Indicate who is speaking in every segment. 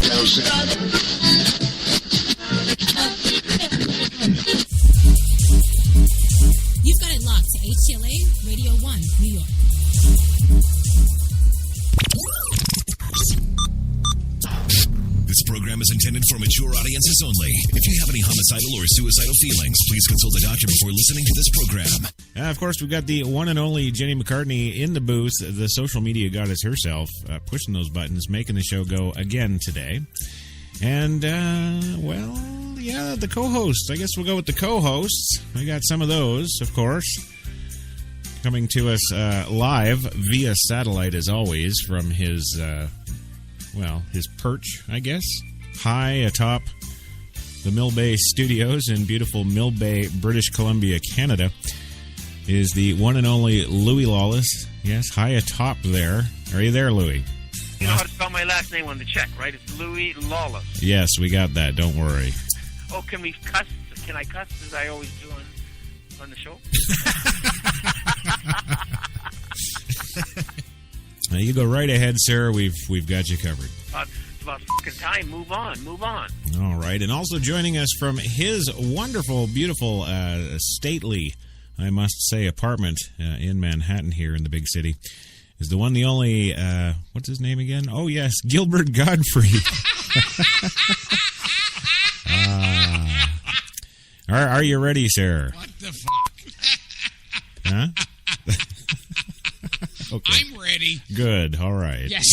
Speaker 1: You've got it locked to HTLA Radio 1, New York.
Speaker 2: This program is intended for mature audiences only. If you have any homicidal or suicidal feelings, please consult a doctor before listening to this program.
Speaker 3: Of course, we've got the one and only Jenny McCartney in the booth, the social media goddess herself, pushing those buttons, making the show go again today. And, the co-hosts. I guess we'll go with the co-hosts. We got some of those, of course, coming to us live via satellite, as always, from his perch, I guess, high atop the Mill Bay Studios in beautiful Mill Bay, British Columbia, Canada, is the one and only Louis Lawless. Yes, high atop there. Are you there, Louis?
Speaker 4: You know how to spell my last name on the check, right? It's Louis Lawless.
Speaker 3: Yes, we got that. Don't worry.
Speaker 4: Oh, can we cuss? Can I cuss as I always do on the show?
Speaker 3: Now you go right ahead, sir. We've got you covered.
Speaker 4: It's about fucking time. Move on.
Speaker 3: All right. And also joining us from his wonderful, beautiful, stately, I must say, apartment in Manhattan here in the big city is the one, the only, what's his name again? Oh, yes, Gilbert Godfrey. Are you ready, sir?
Speaker 5: What the fuck?
Speaker 3: Huh? Okay.
Speaker 5: I'm ready.
Speaker 3: Good. All right.
Speaker 5: Yes.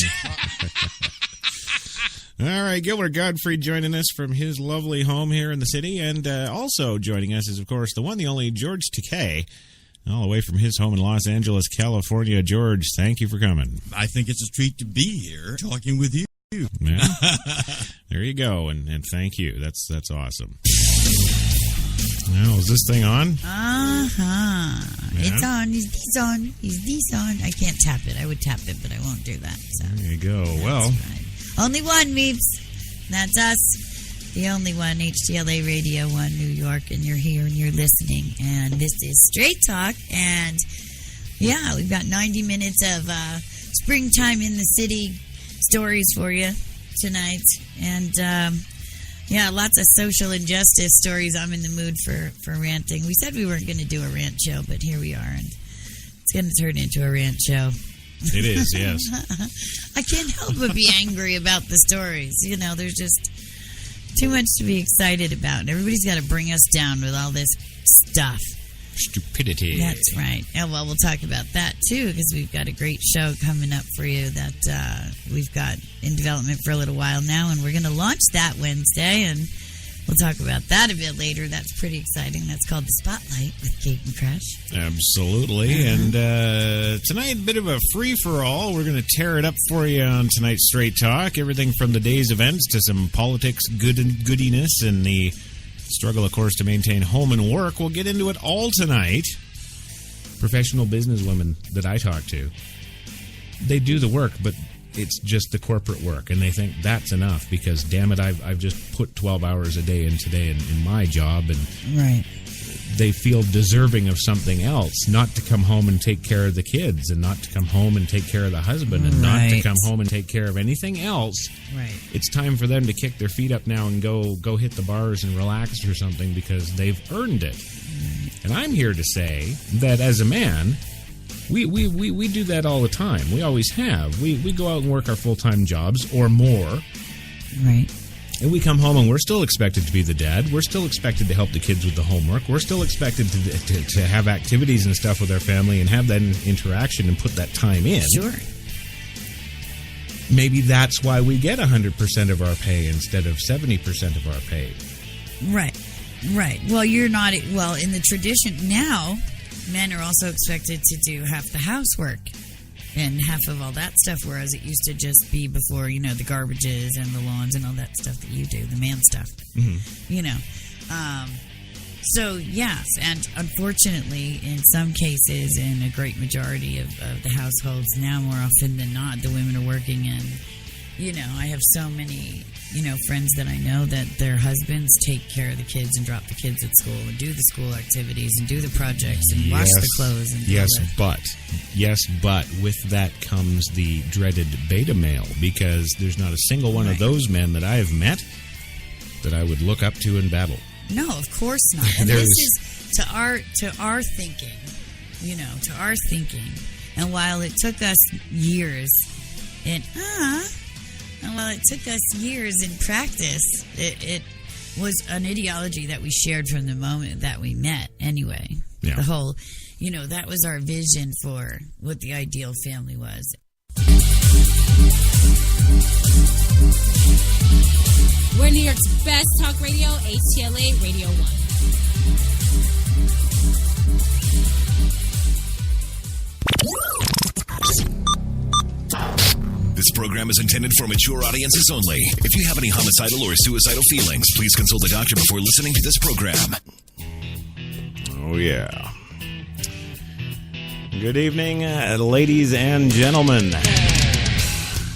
Speaker 3: All right, Gilbert Godfrey joining us from his lovely home here in the city. And also joining us is, of course, the one, the only George Takei, all the way from his home in Los Angeles, California. George, thank you for coming.
Speaker 6: I think it's a treat to be here talking with you.
Speaker 3: Yeah. There you go, and thank you. That's awesome. Now, is this thing on?
Speaker 7: Uh-huh.
Speaker 3: Yeah.
Speaker 7: It's on. Is this on? Is this on? I can't tap it. I would tap it, but I won't do that. So.
Speaker 3: There you go.
Speaker 7: That's
Speaker 3: well.
Speaker 7: Right. Only one, Meeps. That's us. The only one, HTLA Radio 1 New York, and you're here and you're listening. And this is Straight Talk. And, yeah, we've got 90 minutes of springtime in the city stories for you tonight. And, lots of social injustice stories. I'm in the mood for ranting. We said we weren't going to do a rant show, but here we are. And it's going to turn into a rant show.
Speaker 3: It is, yes.
Speaker 7: I can't help but be angry about the stories. You know, there's just too much to be excited about. And everybody's got to bring us down with all this stuff.
Speaker 3: Stupidity.
Speaker 7: That's right. And, well, we'll talk about that, too, because we've got a great show coming up for you that we've got in development for a little while now. And we're going to launch that Wednesday, and we'll talk about that a bit later. That's pretty exciting. That's called The Spotlight with Kate and Crash.
Speaker 3: Absolutely. And tonight, a bit of a free-for-all. We're going to tear it up for you on tonight's Straight Talk. Everything from the day's events to some politics goodiness and the struggle, of course, to maintain home and work. We'll get into it all tonight. Professional businesswomen that I talk to, they do the work, but it's just the corporate work, and they think that's enough because, damn it, I've just put 12 hours a day in today in my job, and
Speaker 7: right.
Speaker 3: They feel deserving of something else, not to come home and take care of the kids, and not to come home and take care of the husband, and not to come home and take care of anything else.
Speaker 7: Right.
Speaker 3: It's time for them to kick their feet up now and go hit the bars and relax or something because they've earned it. Right. And I'm here to say that as a man, we do that all the time. We always have. We go out and work our full-time jobs or more.
Speaker 7: Right.
Speaker 3: And we come home and we're still expected to be the dad. We're still expected to help the kids with the homework. We're still expected to have activities and stuff with our family and have that interaction and put that time in.
Speaker 7: Sure.
Speaker 3: Maybe that's why we get 100% of our pay instead of 70% of our pay.
Speaker 7: Right. Right. Well, you're not... Well, in the tradition now, men are also expected to do half the housework and half of all that stuff, whereas it used to just be before, you know, the garbages and the lawns and all that stuff that you do, the man stuff, you know. So, yes, and unfortunately, in some cases, in a great majority of the households now, more often than not, the women are working and I have so many, friends that I know that their husbands take care of the kids and drop the kids at school and do the school activities and do the projects and wash the clothes. And
Speaker 3: yes, but with that comes the dreaded beta male, because there's not a single one of those men that I have met that I would look up to in battle.
Speaker 7: No, of course not. And this is to our thinking, to our thinking. And while it took us years in practice, it was an ideology that we shared from the moment that we met anyway.
Speaker 3: Yeah.
Speaker 7: The whole, that was our vision for what the ideal family was.
Speaker 1: We're New York's best talk radio, HTLA Radio 1.
Speaker 2: This program is intended for mature audiences only. If you have any homicidal or suicidal feelings, please consult a doctor before listening to this program.
Speaker 3: Oh, yeah. Good evening, ladies and gentlemen.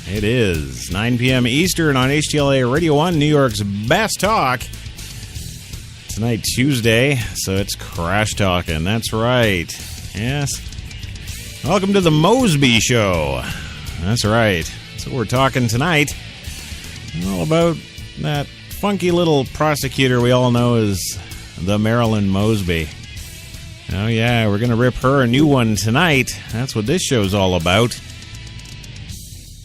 Speaker 3: It is 9 p.m. Eastern on HTLA Radio 1, New York's best talk. Tonight, Tuesday, so it's Crash Talking. That's right. Yes. Welcome to the Mosby Show. That's right. So we're talking tonight all about that funky little prosecutor we all know as the Marilyn Mosby. Oh, yeah, we're going to rip her a new one tonight. That's what this show's all about.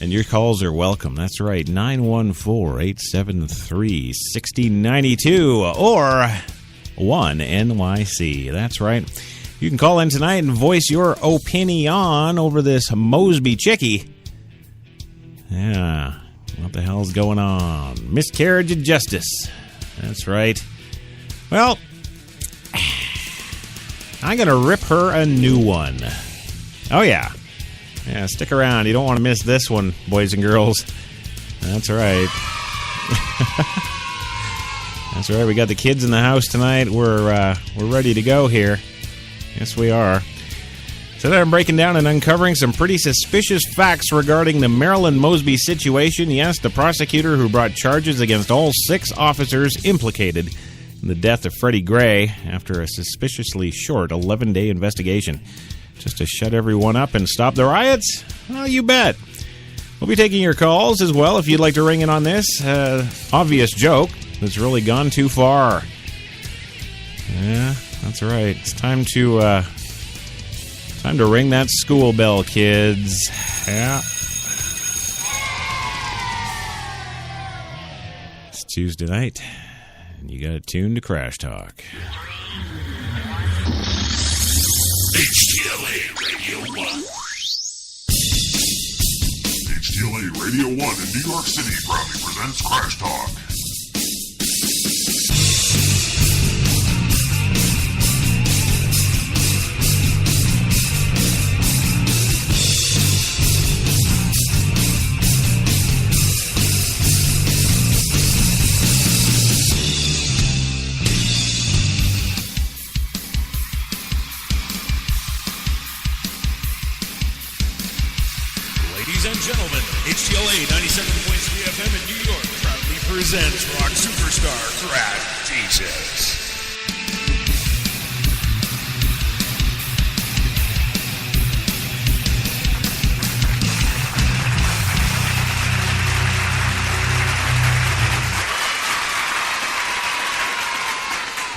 Speaker 3: And your calls are welcome. That's right, 914-873-6092 or 1NYC. That's right. You can call in tonight and voice your opinion over this Mosby chickie. Yeah, what the hell's going on? Miscarriage of justice. That's right. Well, I'm going to rip her a new one. Oh, yeah. Yeah, stick around. You don't want to miss this one, boys and girls. That's right. That's right. We got the kids in the house tonight. We're ready to go here. Yes, we are. Today I'm breaking down and uncovering some pretty suspicious facts regarding the Marilyn Mosby situation. Yes, the prosecutor who brought charges against all 6 officers implicated in the death of Freddie Gray after a suspiciously short 11-day investigation. Just to shut everyone up and stop the riots? Well, you bet. We'll be taking your calls as well if you'd like to ring in on this obvious joke that's really gone too far. Yeah, that's right. It's time to ring that school bell, kids. Yeah. It's Tuesday night, and you got it tuned to Crash Talk.
Speaker 5: HTLA Radio 1. HTLA Radio 1 in New York City proudly presents Crash Talk.
Speaker 2: Ladies and gentlemen, HTLA 97.3 FM in New York proudly presents rock superstar Crash Jesus.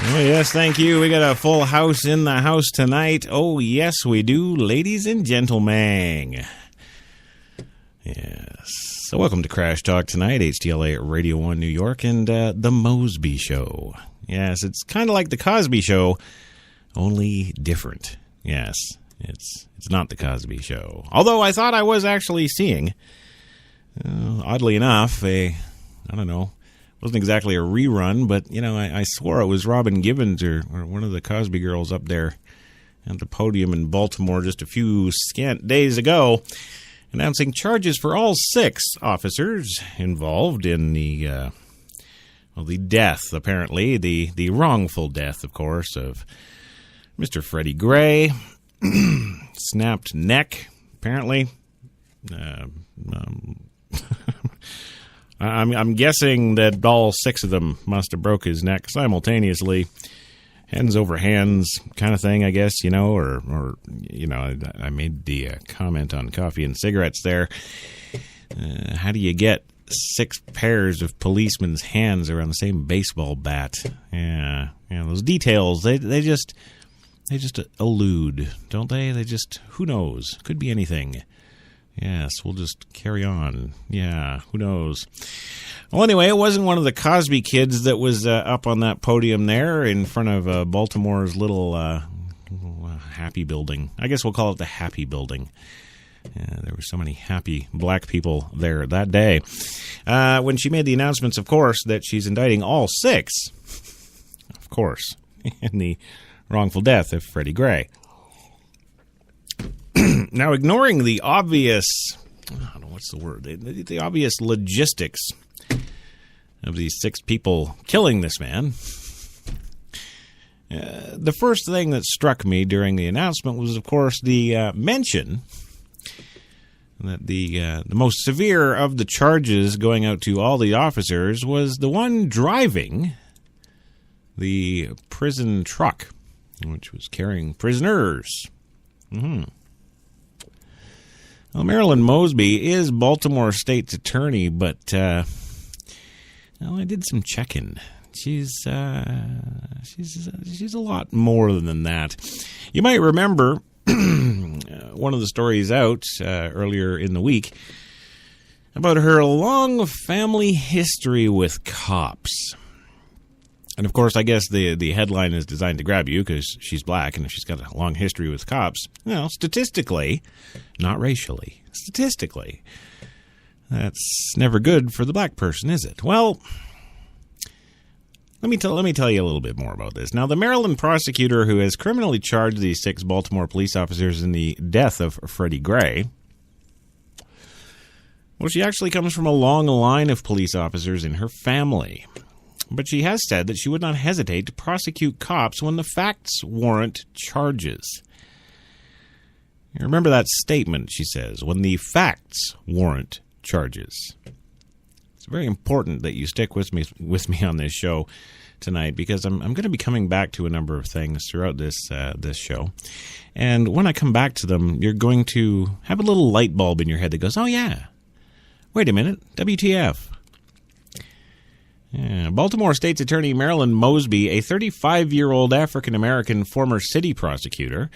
Speaker 3: Oh, yes, thank you. We got a full house in the house tonight. Oh, yes, we do, ladies and gentlemen. Yes. So welcome to Crash Talk tonight, HTLA Radio 1 New York, and the Mosby Show. Yes, it's kind of like the Cosby Show, only different. Yes, it's not the Cosby Show. Although I thought I was actually seeing, oddly enough, I don't know, wasn't exactly a rerun, but, I swore it was Robin Gibbons or one of the Cosby girls up there at the podium in Baltimore just a few scant days ago, announcing charges for all 6 officers involved in the death, apparently, the wrongful death, of course, of Mr. Freddie Gray. Snapped neck, apparently. I'm guessing that all 6 of them must have broke his neck simultaneously. Hands over hands kind of thing, I guess, or I made the comment on coffee and cigarettes there. How do you get 6 pairs of policemen's hands around the same baseball bat? Yeah, those details, they just elude, don't they? They just, who knows? Could be anything. Yes, we'll just carry on. Yeah, who knows? Well, anyway, it wasn't one of the Cosby kids that was up on that podium there in front of Baltimore's little Happy Building. I guess we'll call it the Happy Building. There were so many happy black people there that day. When she made the announcements, of course, that she's indicting all 6, of course, in the wrongful death of Freddie Gray. Now, ignoring the obvious, I don't know what's the word, the obvious logistics of these 6 people killing this man, the first thing that struck me during the announcement was, of course, the mention that the most severe of the charges going out to all the officers was the one driving the prison truck, which was carrying prisoners. Well, Marilyn Mosby is Baltimore State's attorney, but I did some checking. She's a lot more than that. You might remember one of the stories out earlier in the week about her long family history with cops. And, of course, I guess the headline is designed to grab you because she's black, and if she's got a long history with cops, statistically, not racially, statistically, that's never good for the black person, is it? Well, let me tell you a little bit more about this. Now, the Maryland prosecutor who has criminally charged these 6 Baltimore police officers in the death of Freddie Gray, well, she actually comes from a long line of police officers in her family. But she has said that she would not hesitate to prosecute cops when the facts warrant charges. You remember that statement, she says, when the facts warrant charges. It's very important that you stick with me on this show tonight, because I'm going to be coming back to a number of things throughout this show. And when I come back to them, you're going to have a little light bulb in your head that goes, oh yeah, wait a minute, WTF. Yeah. Baltimore State's Attorney Marilyn Mosby, a 35-year-old African-American former city prosecutor,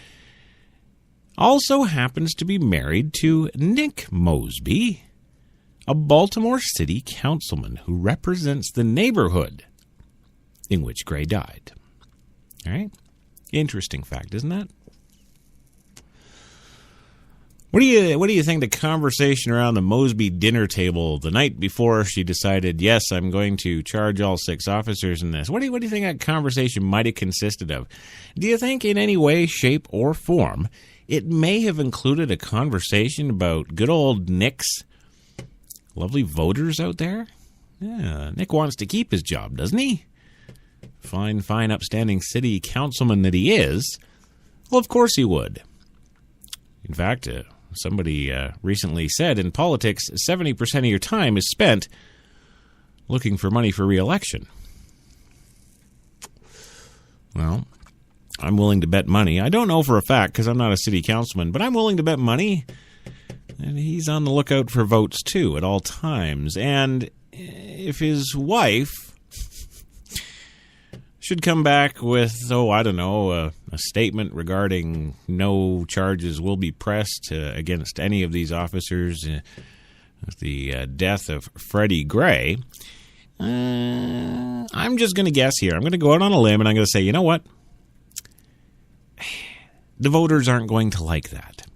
Speaker 3: also happens to be married to Nick Mosby, a Baltimore City councilman who represents the neighborhood in which Gray died. All right? Interesting fact, isn't that? What do you think the conversation around the Mosby dinner table the night before she decided, yes, I'm going to charge all 6 officers in this? What do you think that conversation might have consisted of? Do you think in any way, shape, or form it may have included a conversation about good old Nick's lovely voters out there? Yeah, Nick wants to keep his job, doesn't he? Fine, upstanding city councilman that he is. Well, of course he would. In fact, somebody recently said in politics, 70% of your time is spent looking for money for re-election. Well, I'm willing to bet money. I don't know for a fact because I'm not a city councilman, but I'm willing to bet money. And he's on the lookout for votes, too, at all times. And if his wife should come back with, a statement regarding no charges will be pressed against any of these officers with the death of Freddie Gray, I'm just going to guess here. I'm going to go out on a limb and I'm going to say, you know what? The voters aren't going to like that.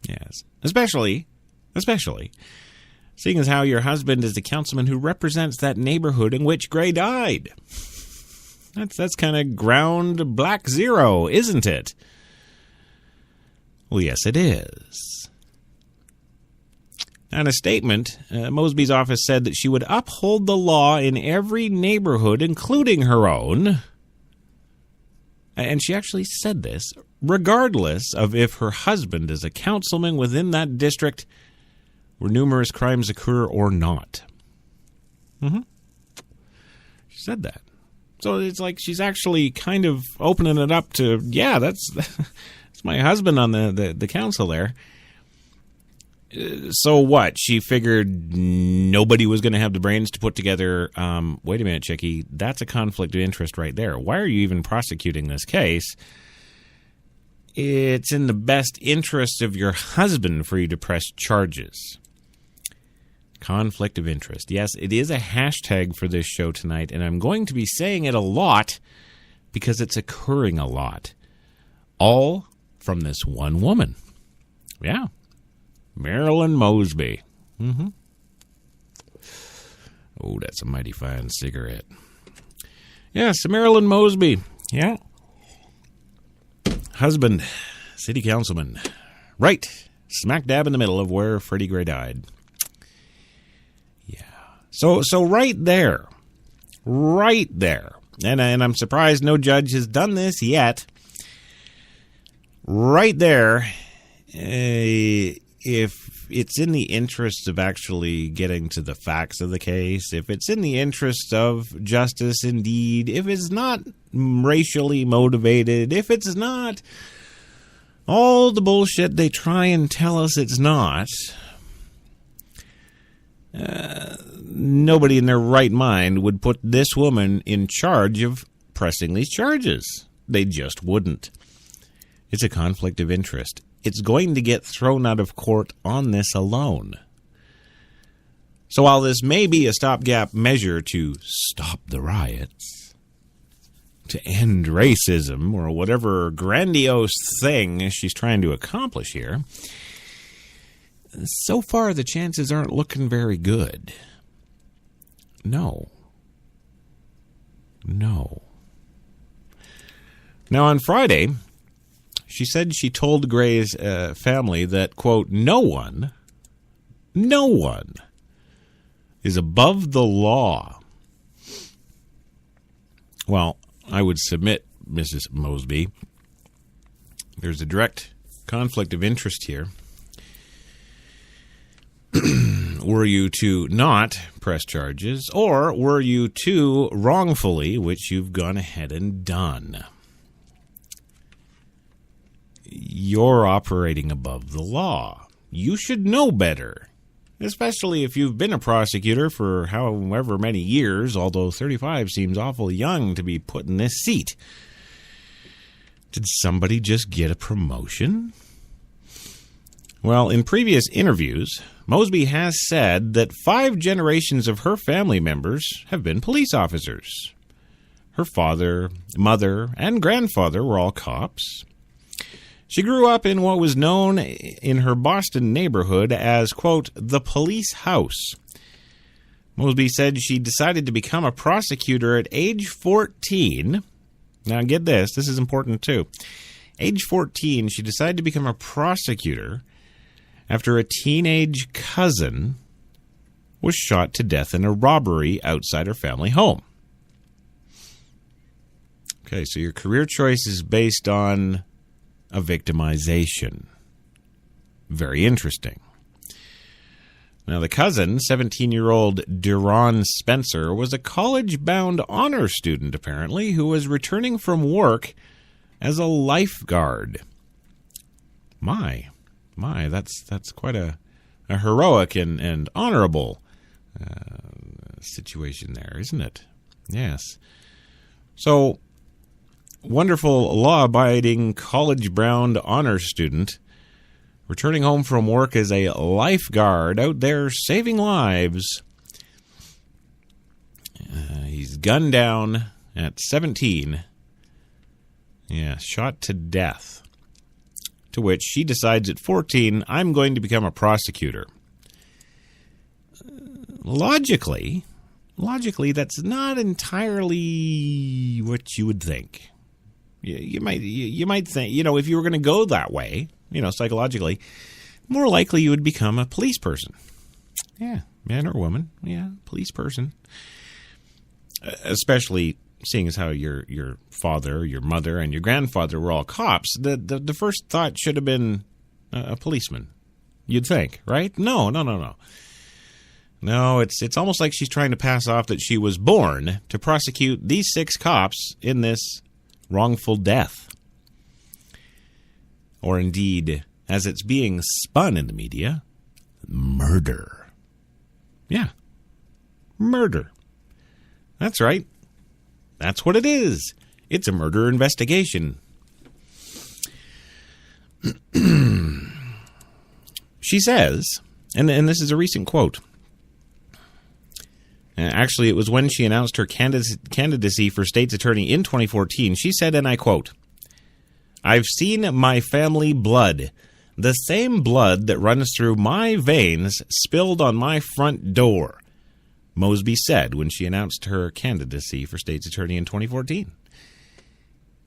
Speaker 3: Yes. Especially seeing as how your husband is the councilman who represents that neighborhood in which Gray died. That's kind of ground black zero, isn't it? Well, yes, it is. In a statement, Mosby's office said that she would uphold the law in every neighborhood, including her own. And she actually said this, regardless of if her husband is a councilman within that district where numerous crimes occur or not. She said that. So it's like she's actually kind of opening it up to, yeah, that's my husband on the council there. So what? She figured nobody was going to have the brains to put together, wait a minute, Chickie, that's a conflict of interest right there. Why are you even prosecuting this case? It's in the best interest of your husband for you to press charges. Conflict of interest. Yes, it is a hashtag for this show tonight, and I'm going to be saying it a lot because it's occurring a lot. All from this one woman. Yeah. Marilyn Mosby. Oh, that's a mighty fine cigarette. Yes, Marilyn Mosby. Yeah. Husband, city councilman. Right. Smack dab in the middle of where Freddie Gray died. Yeah. So right there. And I'm surprised no judge has done this yet. Right there. If it's in the interest of actually getting to the facts of the case, if it's in the interest of justice indeed, if it's not racially motivated, if it's not all the bullshit they try and tell us it's not, nobody in their right mind would put this woman in charge of pressing these charges. They just wouldn't. It's a conflict of interest. It's going to get thrown out of court on this alone. So while this may be a stopgap measure to stop the riots, to end racism, or whatever grandiose thing she's trying to accomplish here, so far the chances aren't looking very good. No. Now on Friday, she said she told Gray's family that, quote, no one is above the law. Well, I would submit, Mrs. Mosby, there's a direct conflict of interest here. Were you to not press charges, or were you to wrongfully, which you've gone ahead and done? You're operating above the law. You should know better, especially if you've been a prosecutor for however many years, although 35 seems awful young to be put in this seat. Did somebody just get a promotion? Well, in previous interviews, Mosby has said that 5 generations of her family members have been police officers. Her father, mother, and grandfather were all cops. She grew up in what was known in her Boston neighborhood as, quote, the police house. Mosby said she decided to become a prosecutor at age 14. Now get this is important too. Age 14, she decided to become a prosecutor after a teenage cousin was shot to death in a robbery outside her family home. Okay, so your career choice is based on a victimization. Very interesting. Now, the cousin, 17-year-old Deron Spencer, was a college-bound honor student, apparently, who was returning from work as a lifeguard. My, that's quite a heroic and honorable situation there, isn't it? Yes. So, wonderful law-abiding college-bound honor student returning home from work as a lifeguard out there saving lives. He's gunned down at 17. Yeah, shot to death. To which she decides at 14, I'm going to become a prosecutor. Logically, that's not entirely what you would think. You might think, if you were going to go that way, psychologically, more likely you would become a police person. Yeah, man or woman. Yeah, police person. Especially seeing as how your father, your mother, and your grandfather were all cops. The first thought should have been a policeman. you'd think, right? No. No, it's almost like she's trying to pass off that she was born to prosecute these 6 cops in this wrongful death. Or indeed, as it's being spun in the media, murder. Yeah, murder. That's right. That's what it is. It's a murder investigation. She says, and this is a recent quote. Actually, it was when she announced her candidacy for state's attorney in 2014. She said, and I quote, "I've seen my family blood, the same blood that runs through my veins spilled on my front door," Mosby said when she announced her candidacy for state's attorney in 2014.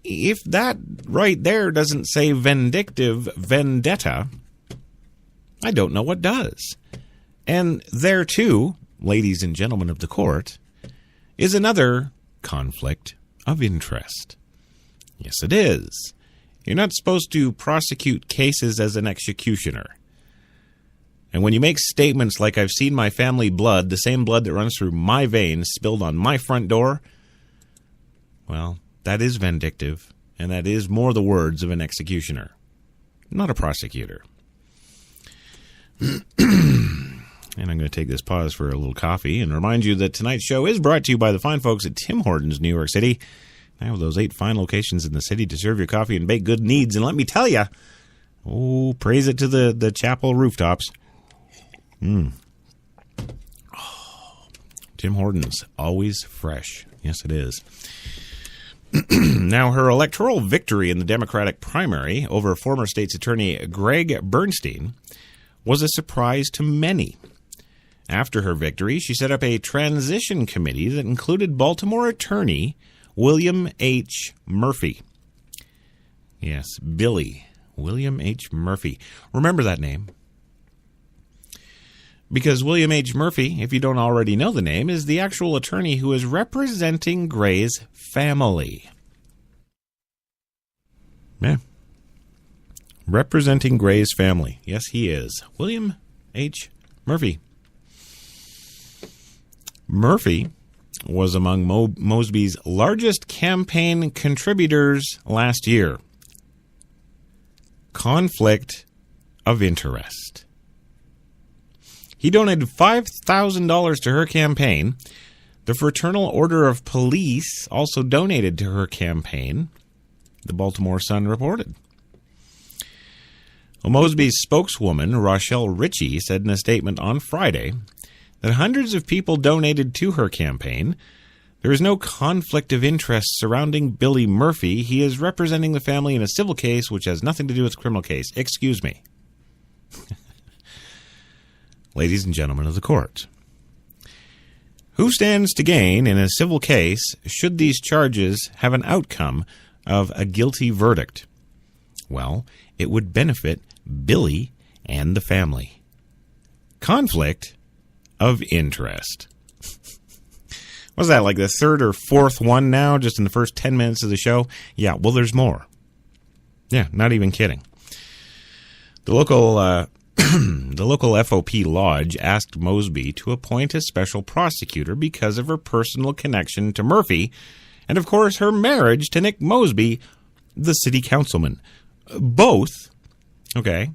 Speaker 3: If that right there doesn't say vindictive vendetta, I don't know what does. And there, too, ladies and gentlemen of the court, is another conflict of interest. Yes, it is. You're not supposed to prosecute cases as an executioner. And when you make statements like, "I've seen my family blood, the same blood that runs through my veins, spilled on my front door," well, that is vindictive, and that is more the words of an executioner, not a prosecutor. And I'm going to take this pause for a little coffee and remind you that tonight's show is brought to you by the fine folks at Tim Hortons, New York City. They have those 8 fine locations in the city to serve your coffee and baked good needs. And let me tell you, praise it to the chapel rooftops. Oh, Tim Hortons, always fresh. Yes, it is. Now, her electoral victory in the Democratic primary over former state's attorney Greg Bernstein was a surprise to many. After her victory, she set up a transition committee that included Baltimore attorney William H. Murphy. Yes, William H. Murphy. Remember that name. Because William H. Murphy, if you don't already know the name, is the actual attorney who is representing Gray's family. Yeah. Representing Gray's family. Yes, he is. William H. Murphy. Murphy was among Mosby's largest campaign contributors last year. Conflict of interest. He donated $5,000 to her campaign. The Fraternal Order of Police also donated to her campaign, the Baltimore Sun reported. Well, Mosby's spokeswoman, Rochelle Ritchie, said in a statement on Friday that hundreds of people donated to her campaign. There is no conflict of interest surrounding Billy Murphy. He is representing the family in a civil case which has nothing to do with the criminal case. Excuse me. Ladies and gentlemen of the court, who stands to gain in a civil case should these charges have an outcome of a guilty verdict? Well, it would benefit Billy and the family. Conflict of interest. Was that like the 3rd or 4th one now, just in the first 10 minutes of the show? Yeah, well, there's more. Yeah, not even kidding. The local FOP Lodge asked Mosby to appoint a special prosecutor because of her personal connection to Murphy and, of course, her marriage to Nick Mosby, the city councilman. Both, okay,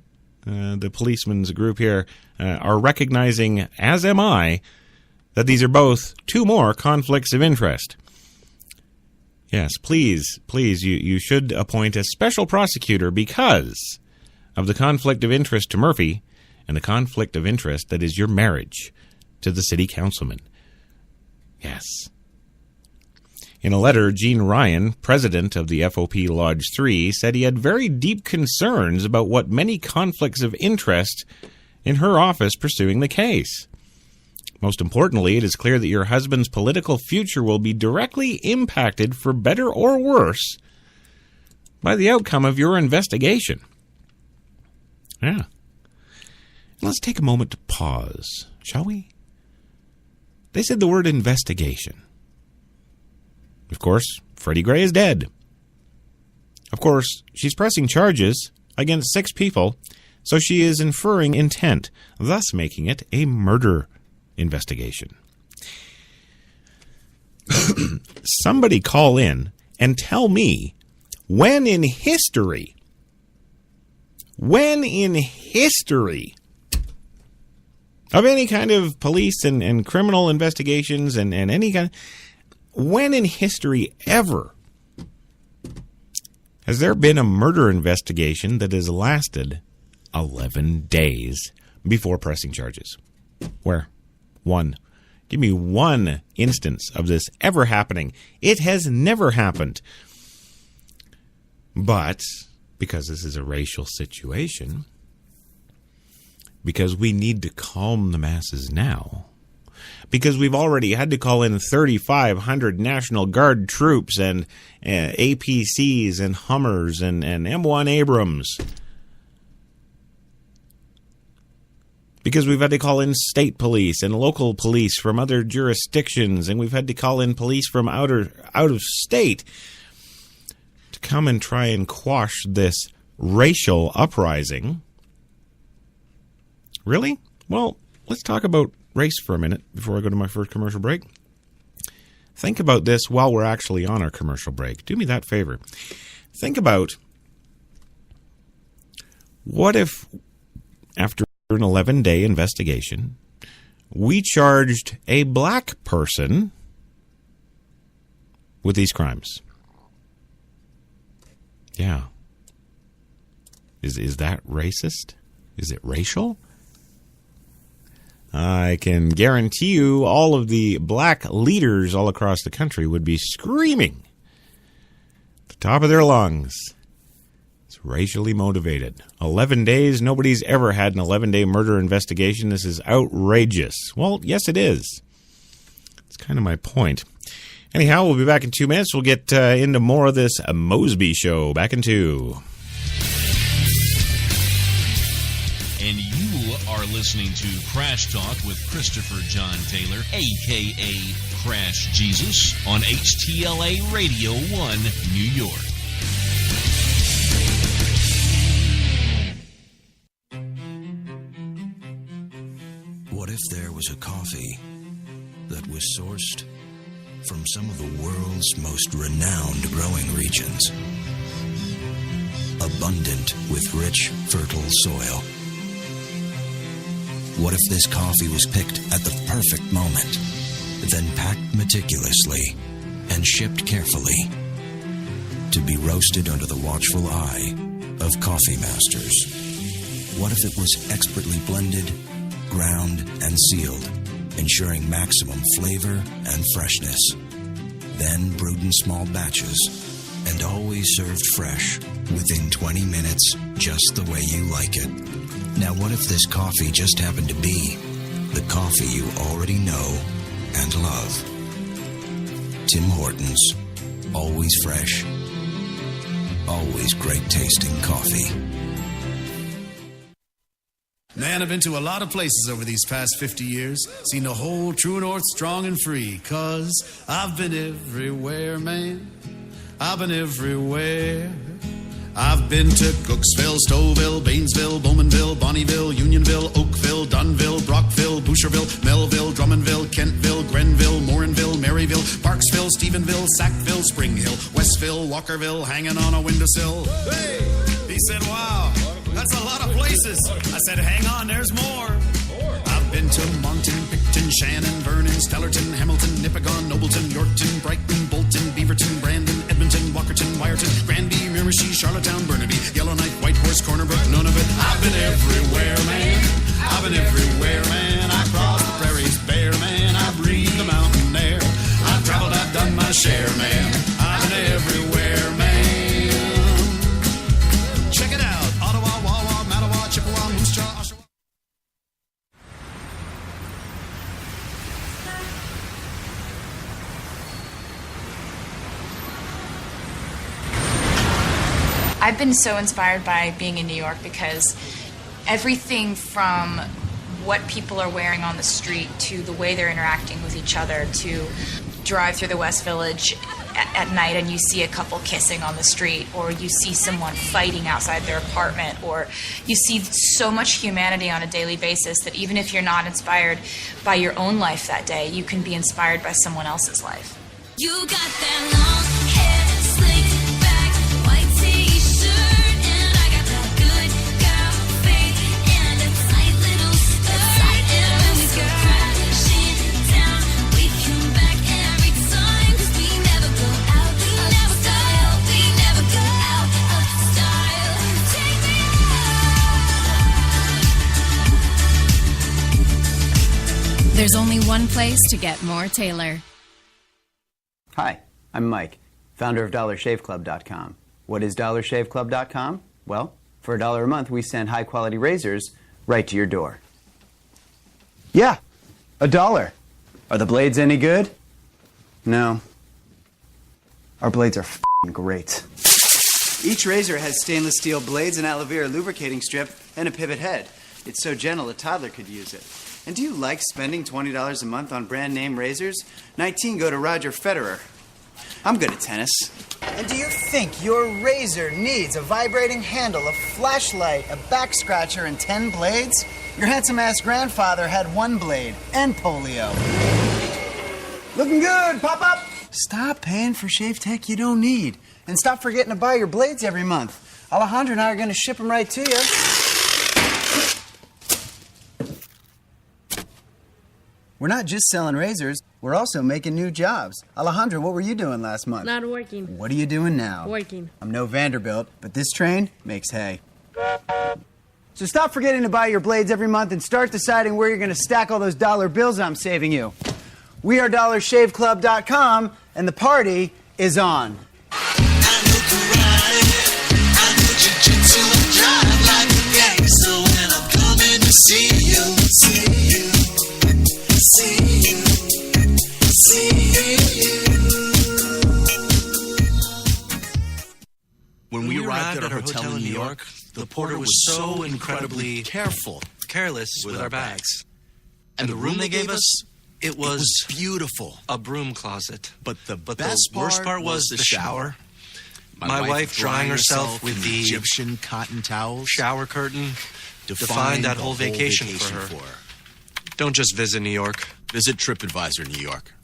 Speaker 3: the policeman's group here are recognizing, as am I, that these are both 2 more conflicts of interest. Yes, please, you should appoint a special prosecutor because of the conflict of interest to Murphy and the conflict of interest that is your marriage to the city councilman. Yes. In a letter, Gene Ryan, president of the FOP Lodge 3, said he had very deep concerns about what many conflicts of interest in her office pursuing the case. Most importantly, it is clear that your husband's political future will be directly impacted, for better or worse, by the outcome of your investigation. Yeah. Let's take a moment to pause, shall we? They said the word investigation. Of course, Freddie Gray is dead. Of course, she's pressing charges against 6 people, So she is inferring intent, thus making it a murder investigation. Somebody call in and tell me when in history of any kind of police and criminal investigations and any kind, when in history ever has there been a murder investigation that has lasted 11 days before pressing charges? Where? One. Give me one instance of this ever happening. It has never happened. But because this is a racial situation, because we need to calm the masses now, because we've already had to call in 3,500 National Guard troops and APCs and Hummers and M1 Abrams, because we've had to call in state police and local police from other jurisdictions, and we've had to call in police from out of state to come and try and quash this racial uprising. Really? Well, let's talk about race for a minute before I go to my first commercial break. Think about this while we're actually on our commercial break. Do me that favor. Think about, what if after an 11-day investigation, we charged a black person with these crimes? Yeah. Is that racist? Is it racial? I can guarantee you all of the black leaders all across the country would be screaming at the top of their lungs. It's racially motivated. 11 days? Nobody's ever had an 11-day murder investigation. This is outrageous. Well, yes, it is. It's kind of my point. Anyhow, we'll be back in 2 minutes. We'll get into more of this Mosby show. Back in 2.
Speaker 8: And you are listening to Crash Talk with Christopher John Taylor, a.k.a. Crash Jesus, on HTLA Radio 1, New York.
Speaker 9: What if there was a coffee that was sourced from some of the world's most renowned growing regions, abundant with rich, fertile soil? What if this coffee was picked at the perfect moment, then packed meticulously and shipped carefully to be roasted under the watchful eye of coffee masters? What if it was expertly blended, ground, and sealed, ensuring maximum flavor and freshness, then brewed in small batches and always served fresh within 20 minutes, just the way you like it? Now, what if this coffee just happened to be the coffee you already know and love? Tim Hortons. Always fresh. Always great tasting coffee.
Speaker 10: Man, I've been to a lot of places over these past 50 years. Seen the whole true north strong and free. 'Cause I've been everywhere, man. I've been everywhere. I've been to Cooksville, Stouffville, Bainesville, Bowmanville, Bonnieville, Unionville, Oakville, Dunville, Brockville, Boucherville, Melville, Drummondville, Kentville, Grenville, Morinville, Maryville, Parksville, Stephenville, Sackville, Spring Hill, Westville, Walkerville, hanging on a windowsill. Hey! He said, wow, that's a lot of places. I said, hang on, there's more. I've been to Moncton, Picton, Shannon, Vernon, Stellarton, Hamilton, Nipigon, Nobleton, Yorkton, Brighton, Bolton, Beaverton, Brandon, Edmonton, Walkerton, Wyerton, Granby, Miramichi, Charlottetown, Burnaby, Yellowknife, Whitehorse, Corner Brook, none of it. I've been everywhere, man. I've been everywhere, man. I crossed the prairies bare, man. I breathed the mountain air. I've traveled, I've done my share, man. I've been everywhere, man. Check it out. Ottawa, Wawa, Mattawa, Chippewa, Moose Jaw, Oshawa.
Speaker 11: I've been so inspired by being in New York because everything from what people are wearing on the street to the way they're interacting with each other to drive through the West Village at night and you see a couple kissing on the street, or you see someone fighting outside their apartment, or you see so much humanity on a daily basis that even if you're not inspired by your own life that day, you can be inspired by someone else's life.
Speaker 1: You got that long hair, slicked back, white t-shirt, and I got that good girl face and a tight little skirt. And when we go crashing down, we come back every time, 'cause we never go out of style. We never go out of style. Take me out. There's only one place to get more Taylor.
Speaker 12: Hi, I'm Mike, founder of DollarShaveClub.com. What is DollarShaveClub.com? Well, for $1 a month, we send high-quality razors right to your door. Yeah, $1. Are the blades any good? No. Our blades are f***ing great. Each razor has stainless steel blades, an aloe vera lubricating strip, and a pivot head. It's so gentle a toddler could use it. And do you like spending $20 a month on brand name razors? 19 go to Roger Federer. I'm good at tennis. And do you think your razor needs a vibrating handle, a flashlight, a back scratcher, and 10 blades? Your handsome-ass grandfather had 1 blade and polio. Looking good, pop up! Stop paying for shave tech you don't need. And stop forgetting to buy your blades every month. Alejandro and I are going to ship them right to you. We're not just selling razors, we're also making new jobs. Alejandro, what were you doing last month?
Speaker 13: Not working.
Speaker 12: What are you doing now?
Speaker 13: Working.
Speaker 12: I'm no Vanderbilt, but this train makes hay. So stop forgetting to buy your blades every month and start deciding where you're going to stack all those dollar bills I'm saving you. We are DollarShaveClub.com, and the party is on.
Speaker 14: When we arrived at our hotel in New York, the porter was so incredibly careless with our bags. And the room they gave us, it was beautiful. A broom closet. But the worst part was the shower. My wife drying herself with the Egyptian cotton towels. Shower curtain defined that whole vacation for her. Don't just visit New York. Visit TripAdvisor New York.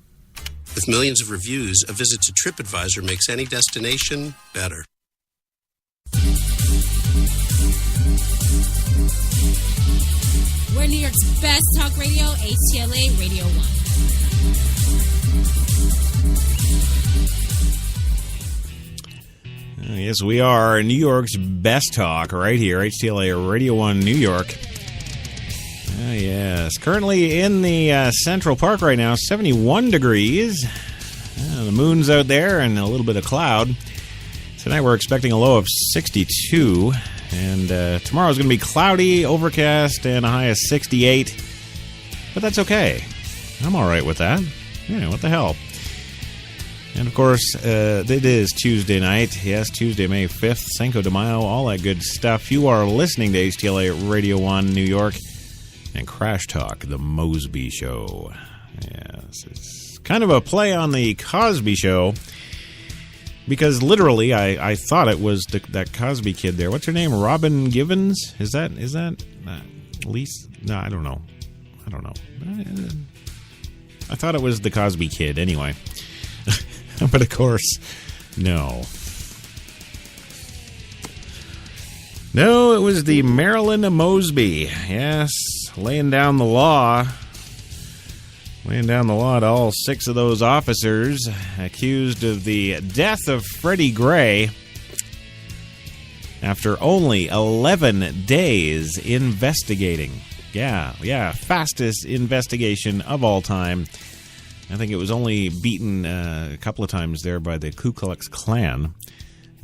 Speaker 15: With millions of reviews, a visit to TripAdvisor makes any destination better.
Speaker 1: We're New York's best talk radio, HTLA Radio 1.
Speaker 3: Yes, we are New York's best talk right here, HTLA Radio 1 New York. Yes, currently in the Central Park right now, 71 degrees. The moon's out there and a little bit of cloud. Tonight we're expecting a low of 62, and tomorrow's going to be cloudy, overcast, and a high of 68. But that's okay. I'm all right with that. Yeah, what the hell? And, of course, it is Tuesday night. Yes, Tuesday, May 5th, Cinco de Mayo, all that good stuff. You are listening to HTLA Radio 1 New York and Crash Talk, the Mosby Show. Yes, it's kind of a play on the Cosby Show, because literally I thought it was that Cosby kid there. What's her name? Robin Givens? Is that Lisa? No, I don't know. I thought it was the Cosby kid anyway. But of course, no. No, it was the Marilyn Mosby. Yes, laying down the law to all 6 of those officers accused of the death of Freddie Gray after only 11 days investigating. Yeah, fastest investigation of all time. I think it was only beaten a couple of times there by the Ku Klux Klan.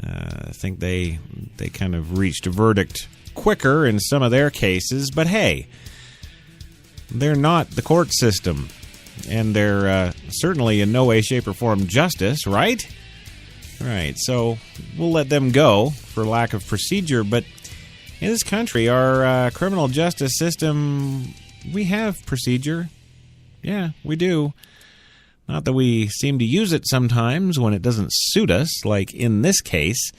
Speaker 3: I think they kind of reached a verdict quicker in some of their cases, but hey, they're not the court system, and they're certainly in no way, shape, or form justice, right? Right, so we'll let them go for lack of procedure, but in this country, our criminal justice system, we have procedure. Yeah, we do. Not that we seem to use it sometimes when it doesn't suit us, like in this case,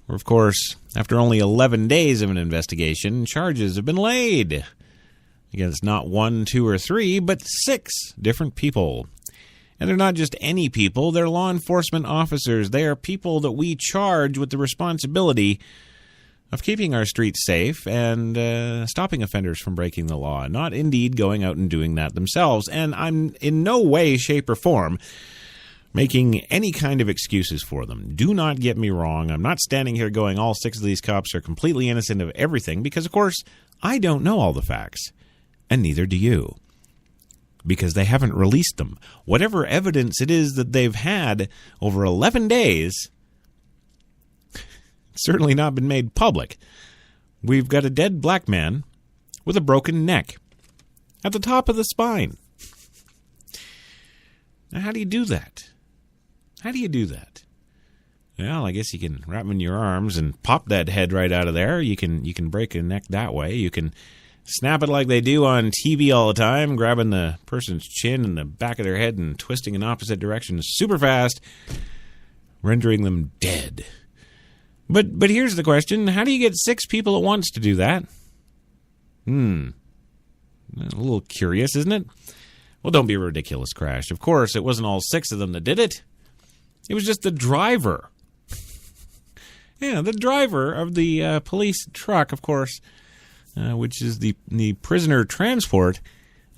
Speaker 3: where, of course, after only 11 days of an investigation, charges have been laid against not 1, 2, or 3, but 6 different people. And they're not just any people, they're law enforcement officers. They are people that we charge with the responsibility of keeping our streets safe and stopping offenders from breaking the law, not indeed going out and doing that themselves. And I'm in no way, shape, or form making any kind of excuses for them. Do not get me wrong. I'm not standing here going all 6 of these cops are completely innocent of everything, because, of course, I don't know all the facts. And neither do you, because they haven't released them. Whatever evidence it is that they've had over 11 days, it's certainly not been made public. We've got a dead black man with a broken neck at the top of the spine. Now, how do you do that? How do you do that? Well, I guess you can wrap them in your arms and pop that head right out of there. You can break a neck that way. You can snap it like they do on TV all the time, grabbing the person's chin and the back of their head and twisting in opposite directions super fast, rendering them dead. But here's the question. How do you get 6 people at once to do that? A little curious, isn't it? Well, don't be ridiculous, Crash. Of course, it wasn't all 6 of them that did it. It was just the driver. Yeah, the driver of the police truck, of course, which is the prisoner transport,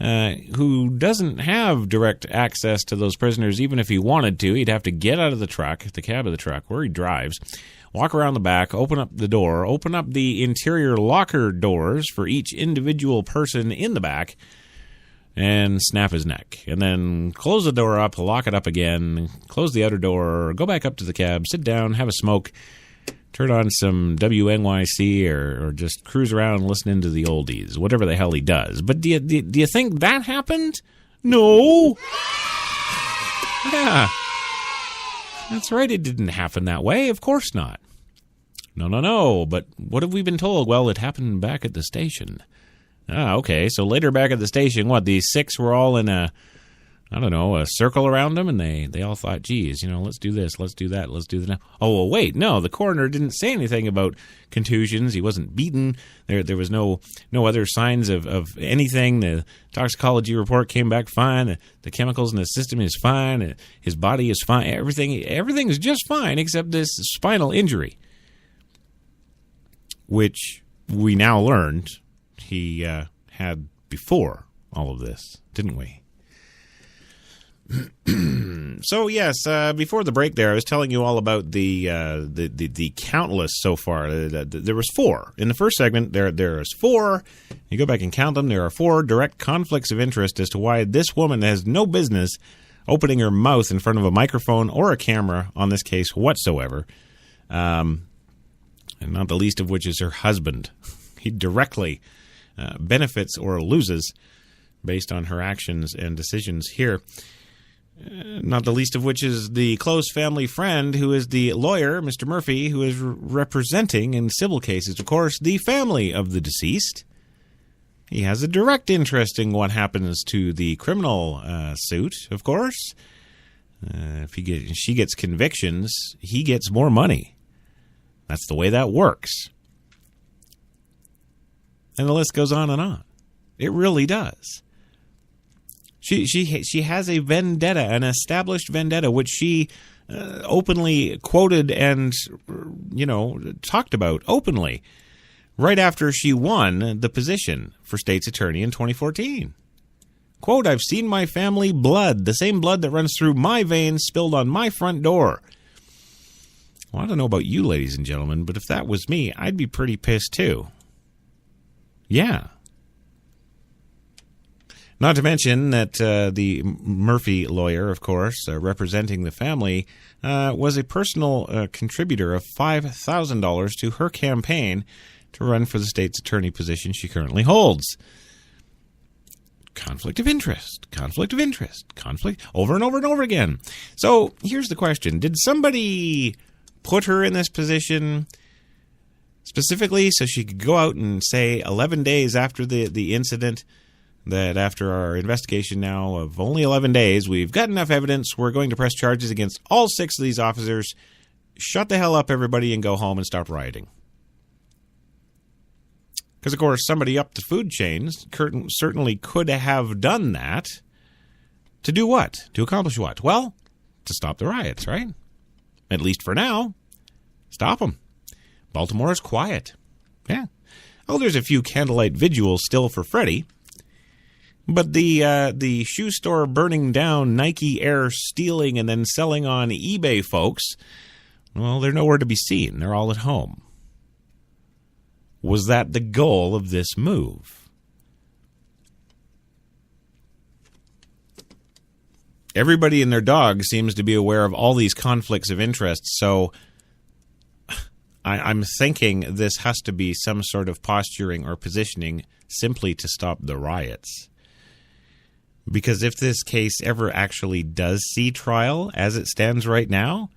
Speaker 3: who doesn't have direct access to those prisoners. Even if he wanted to, he'd have to get out of the truck, the cab of the truck, where he drives, walk around the back, open up the door, open up the interior locker doors for each individual person in the back, and snap his neck. And then close the door up, lock it up again, close the outer door, go back up to the cab, sit down, have a smoke, turn on some WNYC or just cruise around listening to the oldies, whatever the hell he does. But do you think that happened? No. Yeah. That's right, it didn't happen that way. Of course not. No. But what have we been told? Well, it happened back at the station. Okay. So later back at the station, what, these 6 were all in a circle around them, and they all thought, geez, let's do this, let's do that, let's do that. Oh, well, wait, no, the coroner didn't say anything about contusions. He wasn't beaten. There was no other signs of anything. The toxicology report came back fine. The chemicals in the system is fine. His body is fine. Everything is just fine except this spinal injury, which we now learned he had before all of this, didn't we? So yes, before the break there, I was telling you all about the countless so far. There was 4 in the first segment. There is 4. You go back and count them. There are 4 direct conflicts of interest as to why this woman has no business opening her mouth in front of a microphone or a camera on this case whatsoever. And not the least of which is her husband. He directly benefits or loses based on her actions and decisions here. Not the least of which is the close family friend who is the lawyer, Mr. Murphy, who is representing in civil cases, of course, the family of the deceased. He has a direct interest in what happens to the criminal suit, of course. If she gets convictions, he gets more money. That's the way that works. And the list goes on and on. It really does. She has a vendetta, an established vendetta, which she openly quoted and, talked about openly right after she won the position for state's attorney in 2014. Quote, "I've seen my family blood, the same blood that runs through my veins, spilled on my front door." Well, I don't know about you, ladies and gentlemen, but if that was me, I'd be pretty pissed too. Yeah. Not to mention that the Murphy lawyer, of course, representing the family, was a personal contributor of $5,000 to her campaign to run for the state's attorney position she currently holds. Conflict of interest, over and over and over again. So here's the question. Did somebody put her in this position specifically so she could go out and say 11 days after the incident, that after our investigation now of only 11 days, we've got enough evidence. We're going to press charges against all 6 of these officers. Shut the hell up, everybody, and go home and stop rioting. Because, of course, somebody up the food chains certainly could have done that. To do what? To accomplish what? Well, to stop the riots, right? At least for now. Stop them. Baltimore is quiet. Yeah. Oh, there's a few candlelight vigils still for Freddie. But the shoe store burning down, Nike Air stealing and then selling on eBay folks, well, they're nowhere to be seen. They're all at home. Was that the goal of this move? Everybody and their dog seems to be aware of all these conflicts of interest, so I'm thinking this has to be some sort of posturing or positioning simply to stop the riots. Because if this case ever actually does see trial as it stands right now,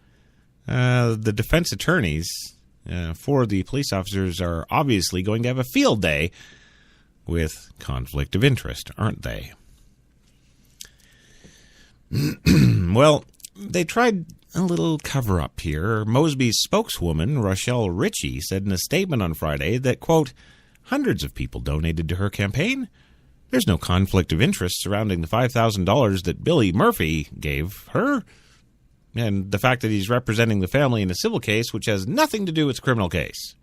Speaker 3: the defense attorneys for the police officers are obviously going to have a field day with conflict of interest, aren't they? Well, they tried a little cover-up here. Mosby's spokeswoman, Rochelle Ritchie, said in a statement on Friday that, quote, hundreds of people donated to her campaign. There's no conflict of interest surrounding the $5,000 that Billy Murphy gave her, and the fact that he's representing the family in a civil case which has nothing to do with the criminal case.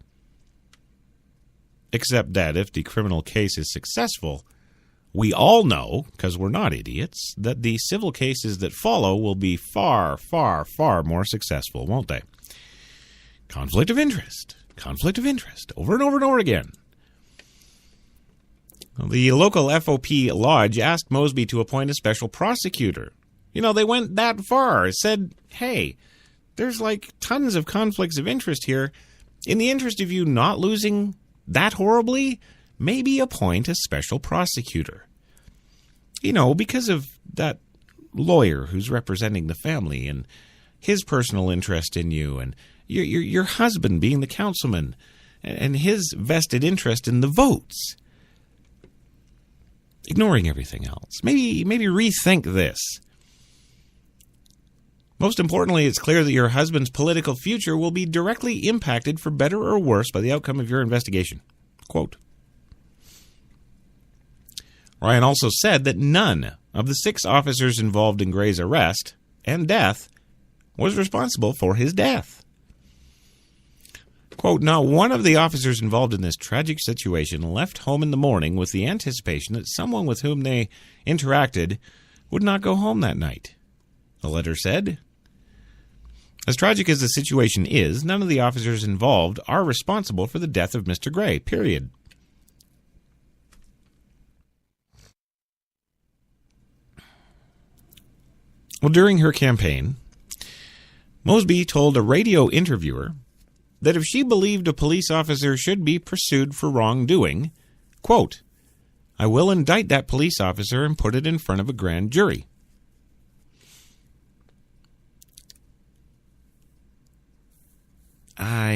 Speaker 3: Except that if the criminal case is successful, we all know, because we're not idiots, that the civil cases that follow will be far, far, far more successful, won't they? Conflict of interest, over and over and over again. The local FOP lodge asked Mosby to appoint a special prosecutor. You know, they went that far, said, hey, there's like tons of conflicts of interest here. In the interest of you not losing that horribly, maybe appoint a special prosecutor. You know, because of that lawyer who's representing the family and his personal interest in you and your husband being the councilman and his vested interest in the votes. Ignoring everything else. Maybe rethink this. Most importantly, it's clear that your husband's political future will be directly impacted for better or worse by the outcome of your investigation. Quote. Ryan also said that none of the 6 officers involved in Gray's arrest and death was responsible for his death. Quote, not one of the officers involved in this tragic situation left home in the morning with the anticipation that someone with whom they interacted would not go home that night. The letter said, as tragic as the situation is, none of the officers involved are responsible for the death of Mr. Gray, period. Well, during her campaign, Mosby told a radio interviewer that if she believed a police officer should be pursued for wrongdoing, quote, I will indict that police officer and put it in front of a grand jury. How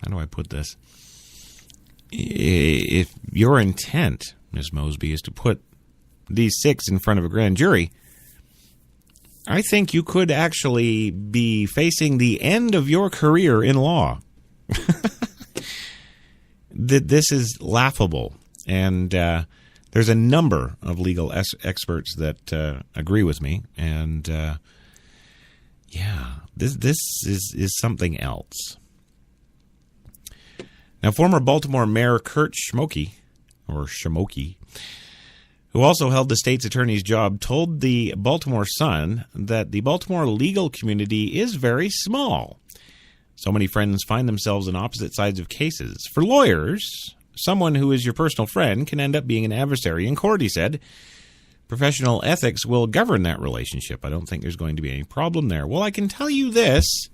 Speaker 3: do I put this? If your intent, Ms. Mosby, is to put these 6 in front of a grand jury, I think you could actually be facing the end of your career in law. This is laughable. And there's a number of legal experts that agree with me. And this is something else. Now, former Baltimore Mayor Kurt Schmoke, who also held the state's attorney's job, told the Baltimore Sun that the Baltimore legal community is very small. So many friends find themselves on opposite sides of cases. For lawyers, someone who is your personal friend can end up being an adversary in court, he said. Professional ethics will govern that relationship. I don't think there's going to be any problem there. Well, I can tell you this,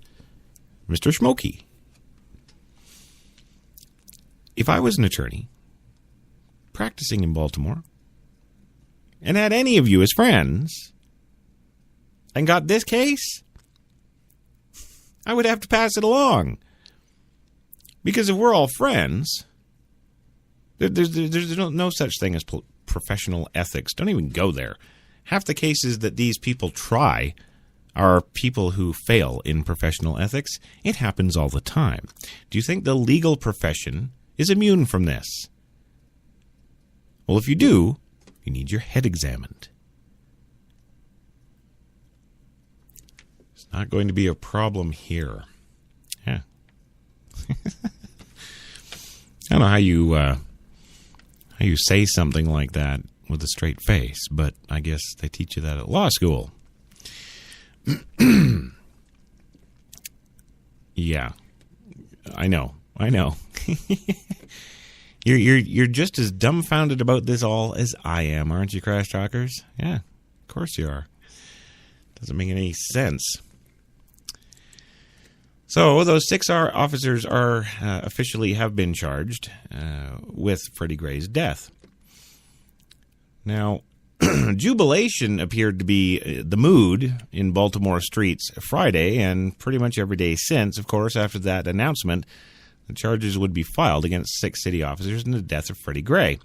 Speaker 3: Mr. Schmoke. If I was an attorney practicing in Baltimore and had any of you as friends and got this case, I would have to pass it along. Because if we're all friends, There's no such thing as professional ethics. Don't even go there. Half the cases that these people try are people who fail in professional ethics. It happens all the time. Do you think the legal profession is immune from this? Well, if you do, you need your head examined. It's not going to be a problem here. Yeah. I don't know how you say something like that with a straight face, but I guess they teach you that at law school. Yeah, I know. You're just as dumbfounded about this all as I am, aren't you, Crash Talkers? Yeah, of course you are. Doesn't make any sense. So those 6 officers are officially have been charged with Freddie Gray's death. Now, jubilation appeared to be the mood in Baltimore streets Friday and pretty much every day since, of course, after that announcement, the charges would be filed against 6 city officers in the death of Freddie Gray.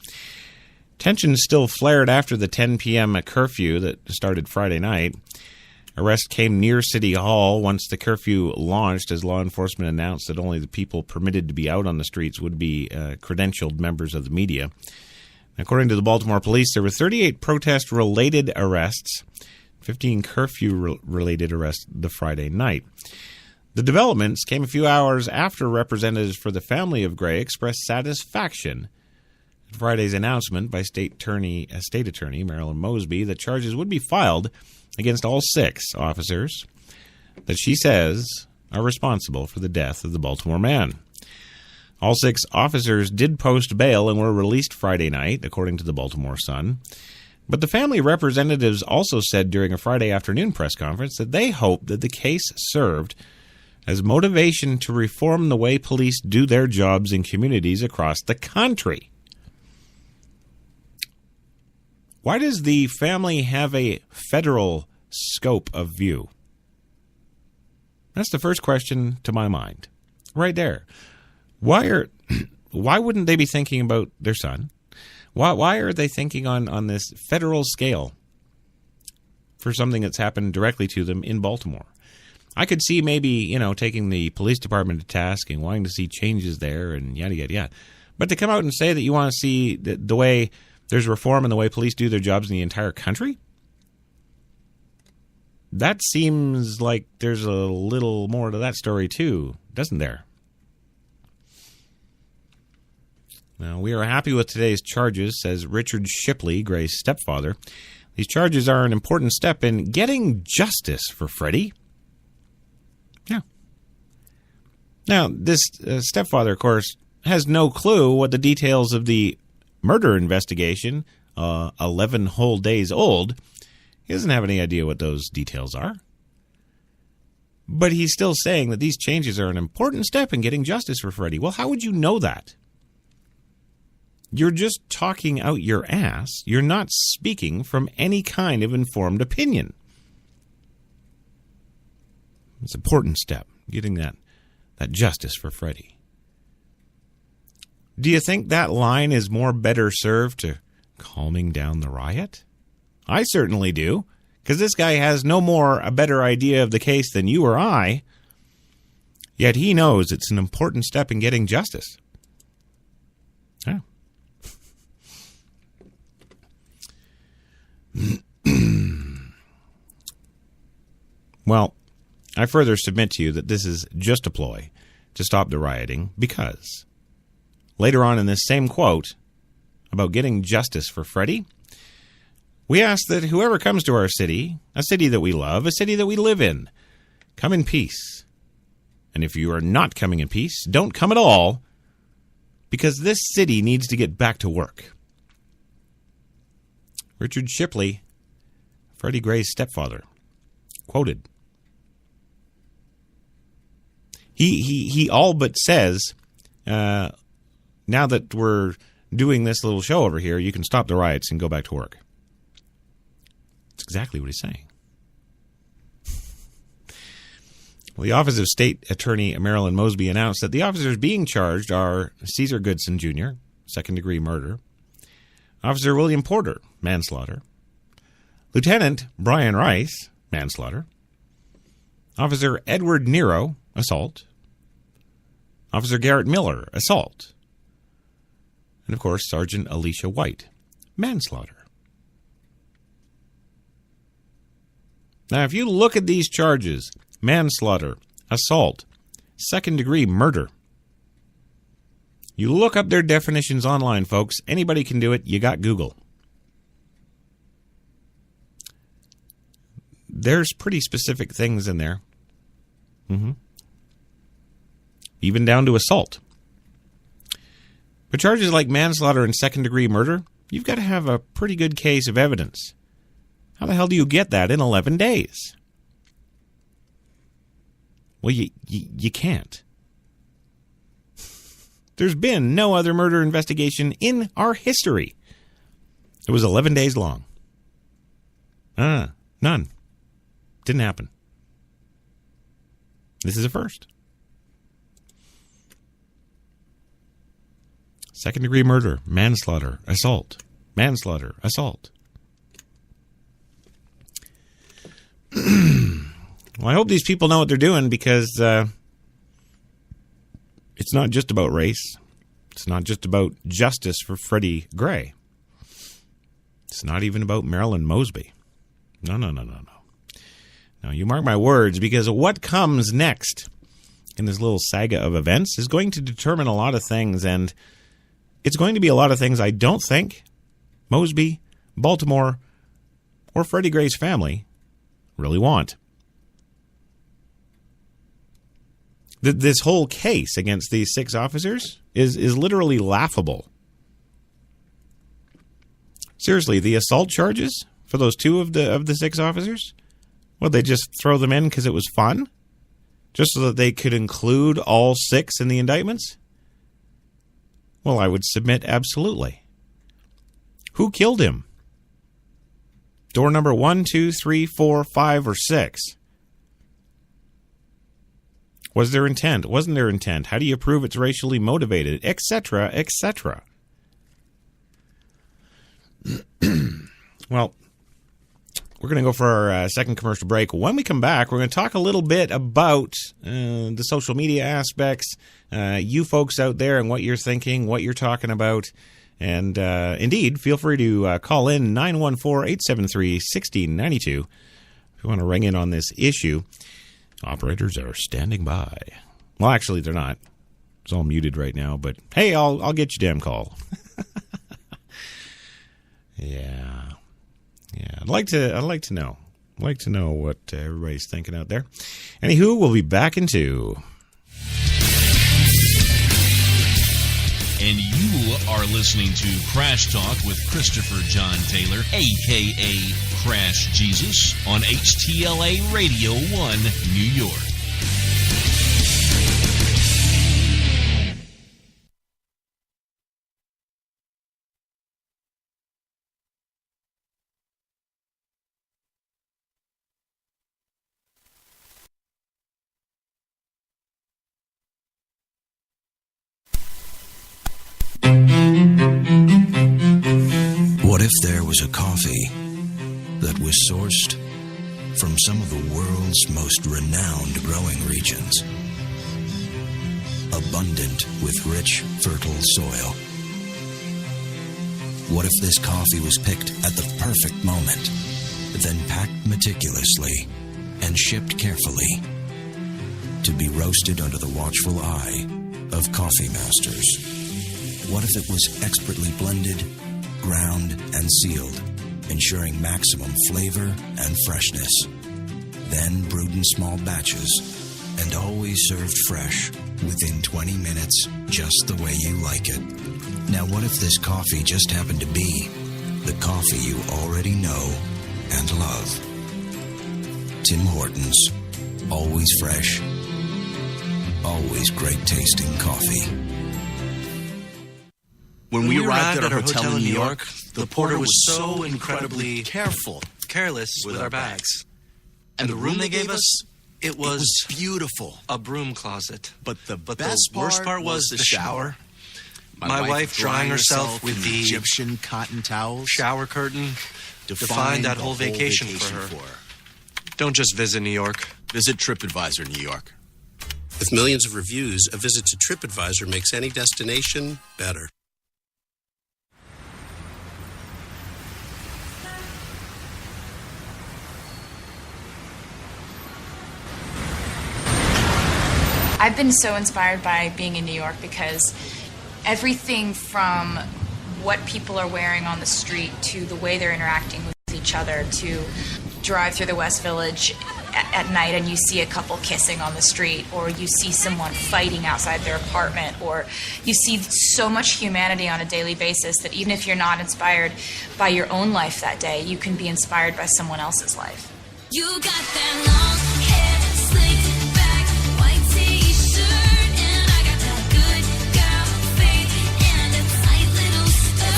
Speaker 3: Tensions still flared after the 10 p.m. curfew that started Friday night. Arrest came near City Hall once the curfew launched, as law enforcement announced that only the people permitted to be out on the streets would be credentialed members of the media. According to the Baltimore police, there were 38 protest-related arrests, 15 curfew-related arrests the Friday night. The developments came a few hours after representatives for the family of Gray expressed satisfaction at Friday's announcement by State Attorney Marilyn Mosby that charges would be filed against all 6 officers that she says are responsible for the death of the Baltimore man. All 6 officers did post bail and were released Friday night, according to the Baltimore Sun. But the family representatives also said during a Friday afternoon press conference that they hope that the case served as motivation to reform the way police do their jobs in communities across the country. Why does the family have a federal scope of view? That's the first question to my mind. Right there. Why wouldn't they be thinking about their son? Why are they thinking on this federal scale for something that's happened directly to them in Baltimore? I could see maybe, taking the police department to task and wanting to see changes there and yada, yada, yada. But to come out and say that you want to see the way there's reform in the way police do their jobs in the entire country? That seems like there's a little more to that story too, doesn't there? Now, we are happy with today's charges, says Richard Shipley, Gray's stepfather. These charges are an important step in getting justice for Freddie. Yeah. Now, this stepfather, of course, has no clue what the details of the murder investigation, 11 whole days old, he doesn't have any idea what those details are. But he's still saying that these changes are an important step in getting justice for Freddie. Well, how would you know that? You're just talking out your ass. You're not speaking from any kind of informed opinion. It's an important step, getting that justice for Freddie. Do you think that line is more better served to calming down the riot? I certainly do, because this guy has a better idea of the case than you or I, yet he knows it's an important step in getting justice. Yeah. Well, I further submit to you that this is just a ploy to stop the rioting because later on in this same quote about getting justice for Freddie, we ask that whoever comes to our city, a city that we love, a city that we live in, come in peace. And if you are not coming in peace, don't come at all, because this city needs to get back to work. Richard Shipley, Freddie Gray's stepfather, quoted. He all but says, now that we're doing this little show over here, you can stop the riots and go back to work. That's exactly what he's saying. Well, the Office of State Attorney Marilyn Mosby announced that the officers being charged are Cesar Goodson Jr., second-degree murder. Officer William Porter, manslaughter. Lieutenant Brian Rice, manslaughter. Officer Edward Nero, assault. Officer Garrett Miller, assault. And, of course, Sergeant Alicia White, manslaughter. Now, if you look at these charges, manslaughter, assault, second-degree murder, you look up their definitions online, folks. Anybody can do it. You got Google. There's pretty specific things in there. Even down to assault. But charges like manslaughter and second-degree murder, you've got to have a pretty good case of evidence. How the hell do you get that in 11 days? Well, you can't. There's been no other murder investigation in our history. It was 11 days long. None. Didn't happen. This is a first. Second-degree murder, manslaughter, assault. Manslaughter, assault. Well, I hope these people know what they're doing, because it's not just about race. It's not just about justice for Freddie Gray. It's not even about Marilyn Mosby. No. Now, you mark my words, because what comes next in this little saga of events is going to determine a lot of things, and it's going to be a lot of things I don't think Mosby, Baltimore, or Freddie Gray's family really want. This whole case against these 6 officers is literally laughable. Seriously, the assault charges for those 2 of the 6 officers? Well, they just throw them in because it was fun? Just so that they could include all 6 in the indictments? Well, I would submit absolutely. Who killed him? Door number 1, 2, 3, 4, 5, or 6? Was there intent? Wasn't there intent? How do you prove it's racially motivated? Etc., etc. Well, we're going to go for our second commercial break. When we come back, we're going to talk a little bit about the social media aspects, you folks out there and what you're thinking, what you're talking about. And indeed, feel free to call in 914-873-1692 if you want to ring in on this issue. Operators are standing by. Well, actually, they're not. It's all muted right now, but hey, I'll get your damn call. Yeah. I'd like to know. I'd like to know what everybody's thinking out there. Anywho, we'll be back in 2.
Speaker 8: And you are listening to Crash Talk with Christopher John Taylor, a.k.a. Crash Jesus, on HTLA Radio 1, New York.
Speaker 9: What if there was a coffee that was sourced from some of the world's most renowned growing regions, abundant with rich, fertile soil? What if this coffee was picked at the perfect moment, then packed meticulously and shipped carefully to be roasted under the watchful eye of coffee masters? What if it was expertly blended, ground, and sealed, ensuring maximum flavor and freshness, then brewed in small batches and always served fresh within 20 minutes, just the way you like it? Now, what if this coffee just happened to be the coffee you already know and love? Tim Hortons. Always fresh, always great tasting coffee.
Speaker 14: When we arrived at our hotel in New York, the porter was so incredibly careless with our bags. And the room they gave us, it was beautiful. A broom closet. But the worst part was the shower. My wife drying herself with the
Speaker 13: Egyptian cotton towels.
Speaker 14: shower curtain defined that whole vacation for her. Don't just visit New York.
Speaker 13: Visit TripAdvisor New York.
Speaker 15: With millions of reviews, a visit to TripAdvisor makes any destination better.
Speaker 11: I've been so inspired by being in New York because everything from what people are wearing on the street to the way they're interacting with each other, to drive through the West Village at night and you see a couple kissing on the street, or you see someone fighting outside their apartment, or you see so much humanity on a daily basis that even if you're not inspired by your own life that day, you can be inspired by someone else's life.
Speaker 1: You got that long hair, slicked back, white t-shirt, and I got that good girl face and a tight little skirt.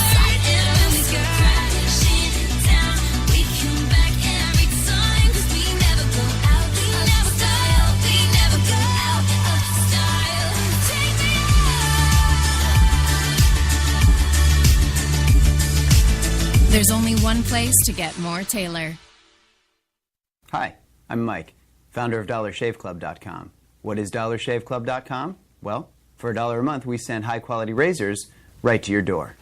Speaker 1: And when we go crashing down, we come back every time, 'cause we never go out of style. We never go out of style. Take me out.
Speaker 16: There's only one place to get more Taylor.
Speaker 12: Hi, I'm Mike, founder of DollarShaveClub.com. What is DollarShaveClub.com? Well, for $1 a month, we send high-quality razors right to your door.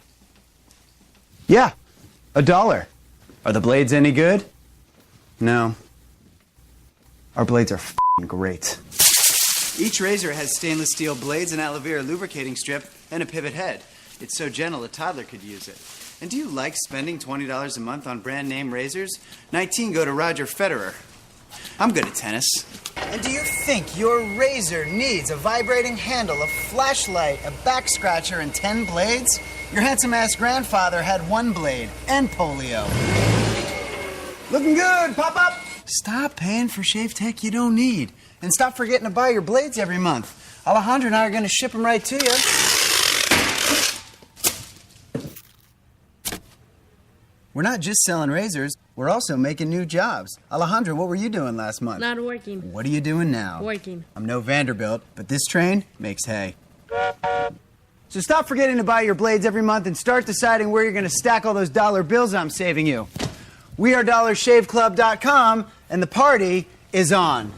Speaker 12: Yeah, $1. Are the blades any good? No. Our blades are f***ing great. Each razor has stainless steel blades, an aloe vera lubricating strip, and a pivot head. It's so gentle a toddler could use it. And do you like spending $20 a month on brand name razors? 19 go to Roger Federer. I'm good at tennis. And do you think your razor needs a vibrating handle, a flashlight, a back scratcher, and 10 blades? Your handsome-ass grandfather had 1 blade and polio. Looking good, pop up! Stop paying for shave tech you don't need. And stop forgetting to buy your blades every month. Alejandro and I are going to ship them right to you. We're not just selling razors, we're also making new jobs. Alejandro, what were you doing last month?
Speaker 17: Not working.
Speaker 12: What are you doing now?
Speaker 17: Working.
Speaker 12: I'm no Vanderbilt, but this train makes hay. So stop forgetting to buy your blades every month and start deciding where you're going to stack all those dollar bills I'm saving you. We are DollarShaveClub.com, and the party is on.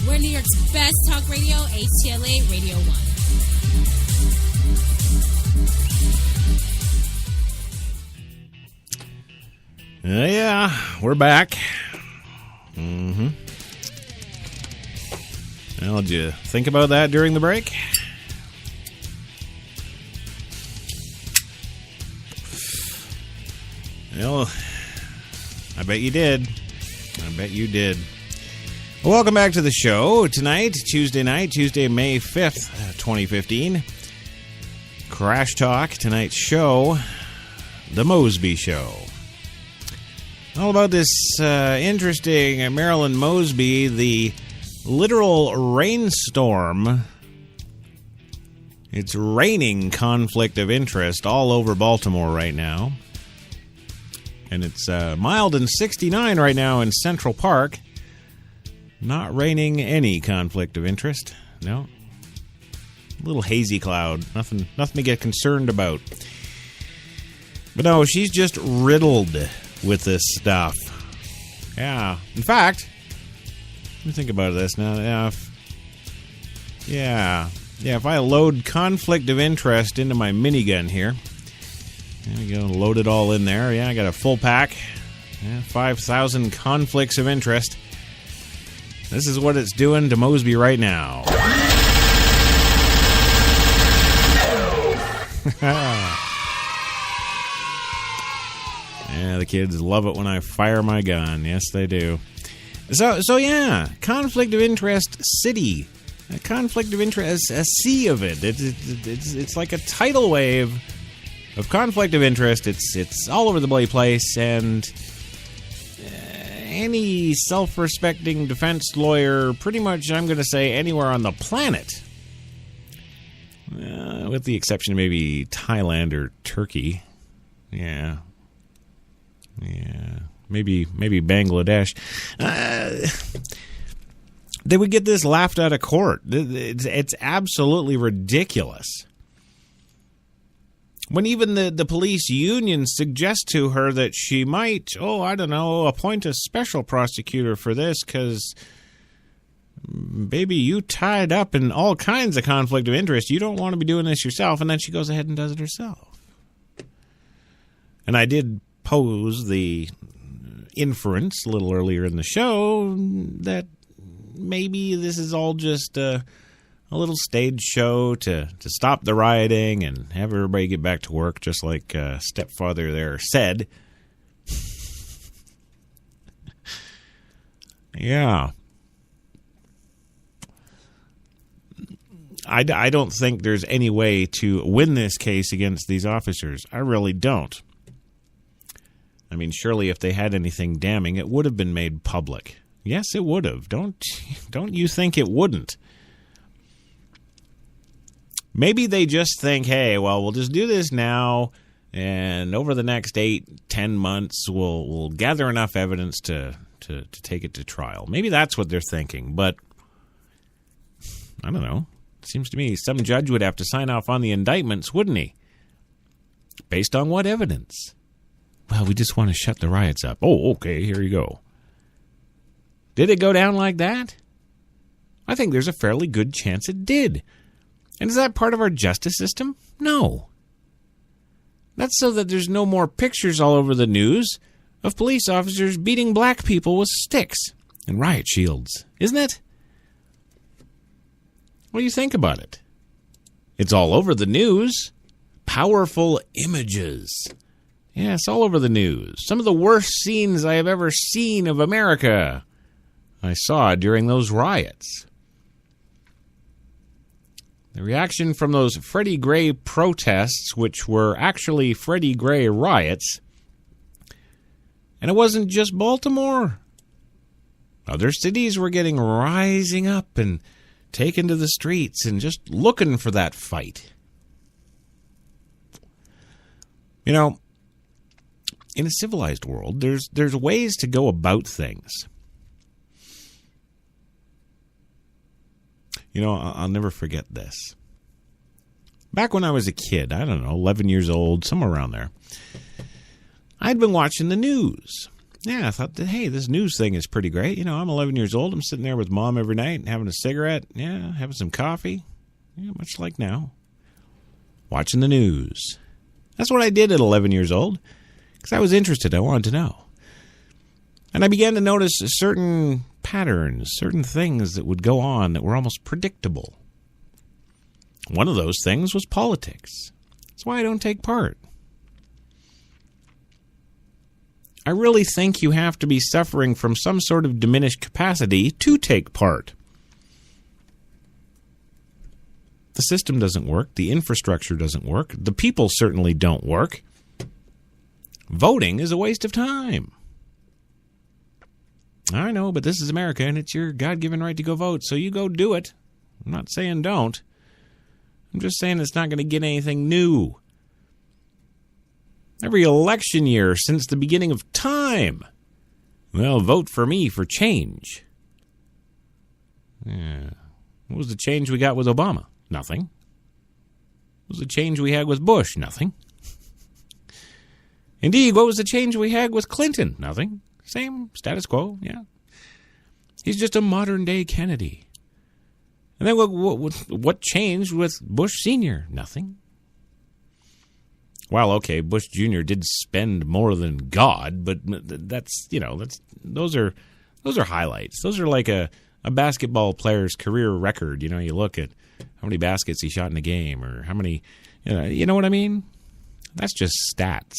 Speaker 16: We're New York's best talk radio, HTLA Radio 1.
Speaker 3: Yeah, we're back. Mm-hmm. Well, did you think about that during the break? Well, I bet you did. I bet you did. Welcome back to the show tonight, Tuesday night, Tuesday, May 5th, 2015. Crash Talk, tonight's show, The Mosby Show. All about this interesting Marilyn Mosby, the literal rainstorm. It's raining conflict of interest all over Baltimore right now. And it's mild and 69 right now in Central Park. Not raining any conflict of interest. No. A little hazy cloud. Nothing to get concerned about. But no, she's just riddled with this stuff. Yeah. In fact, let me think about this now. If I load conflict of interest into my minigun here. There we go, load it all in there. Yeah, I got a full pack. 5,000 conflicts of interest. This is what it's doing to Mosby right now. Yeah, the kids love it when I fire my gun. Yes, they do. So yeah, conflict of interest city. A conflict of interest, a sea of it. It's like a tidal wave of conflict of interest. It's all over the bloody place, and any self-respecting defense lawyer, pretty much, I'm going to say, anywhere on the planet, with the exception of maybe Thailand or Turkey. Yeah. Maybe Bangladesh. They would get this laughed out of court. It's absolutely ridiculous. When even the police union suggests to her that she might, appoint a special prosecutor for this because, baby, you tied up in all kinds of conflict of interest. You don't want to be doing this yourself. And then she goes ahead and does it herself. And I did pose the inference a little earlier in the show that maybe this is all just a little stage show to stop the rioting and have everybody get back to work, just like stepfather there said. Yeah. I don't think there's any way to win this case against these officers. I really don't. I mean, surely if they had anything damning, it would have been made public. Yes, it would have. Don't you think it wouldn't? Maybe they just think, hey, well, we'll just do this now, and over the next 8-10 months, we'll gather enough evidence to take it to trial. Maybe that's what they're thinking, but I don't know. It seems to me some judge would have to sign off on the indictments, wouldn't he? Based on what evidence? Well, we just want to shut the riots up. Oh, okay, here you go. Did it go down like that? I think there's a fairly good chance it did. And is that part of our justice system? No. That's so that there's no more pictures all over the news of police officers beating black people with sticks and riot shields, isn't it? What do you think about it? It's all over the news. Powerful images. Yeah, it's all over the news. Some of the worst scenes I have ever seen of America I saw during those riots. The reaction from those Freddie Gray protests, which were actually Freddie Gray riots, and it wasn't just Baltimore. Other cities were rising up and taken to the streets and just looking for that fight. You know, in a civilized world, there's ways to go about things. You know, I'll never forget this. Back when I was a kid, I don't know, 11 years old, somewhere around there, I'd been watching the news. Yeah, I thought that, hey, this news thing is pretty great. You know, I'm 11 years old. I'm sitting there with Mom every night, having a cigarette. Yeah, having some coffee. Yeah, much like now. Watching the news. That's what I did at 11 years old. Because I was interested. I wanted to know. And I began to notice certain patterns, certain things that would go on that were almost predictable. One of those things was politics. That's why I don't take part. I really think you have to be suffering from some sort of diminished capacity to take part. The system doesn't work. The infrastructure doesn't work. The people certainly don't work. Voting is a waste of time. I know, but this is America, and it's your God-given right to go vote, so you go do it. I'm not saying don't. I'm just saying it's not going to get anything new. Every election year since the beginning of time, well, vote for me for change. Yeah. What was the change we got with Obama? Nothing. What was the change we had with Bush? Nothing. Indeed, what was the change we had with Clinton? Nothing. Same status quo, yeah. He's just a modern-day Kennedy. And then what changed with Bush Sr.? Nothing. Well, okay, Bush Jr. did spend more than God, but those are highlights. Those are like a basketball player's career record. You know, you look at how many baskets he shot in a game or how many, you know what I mean? That's just stats.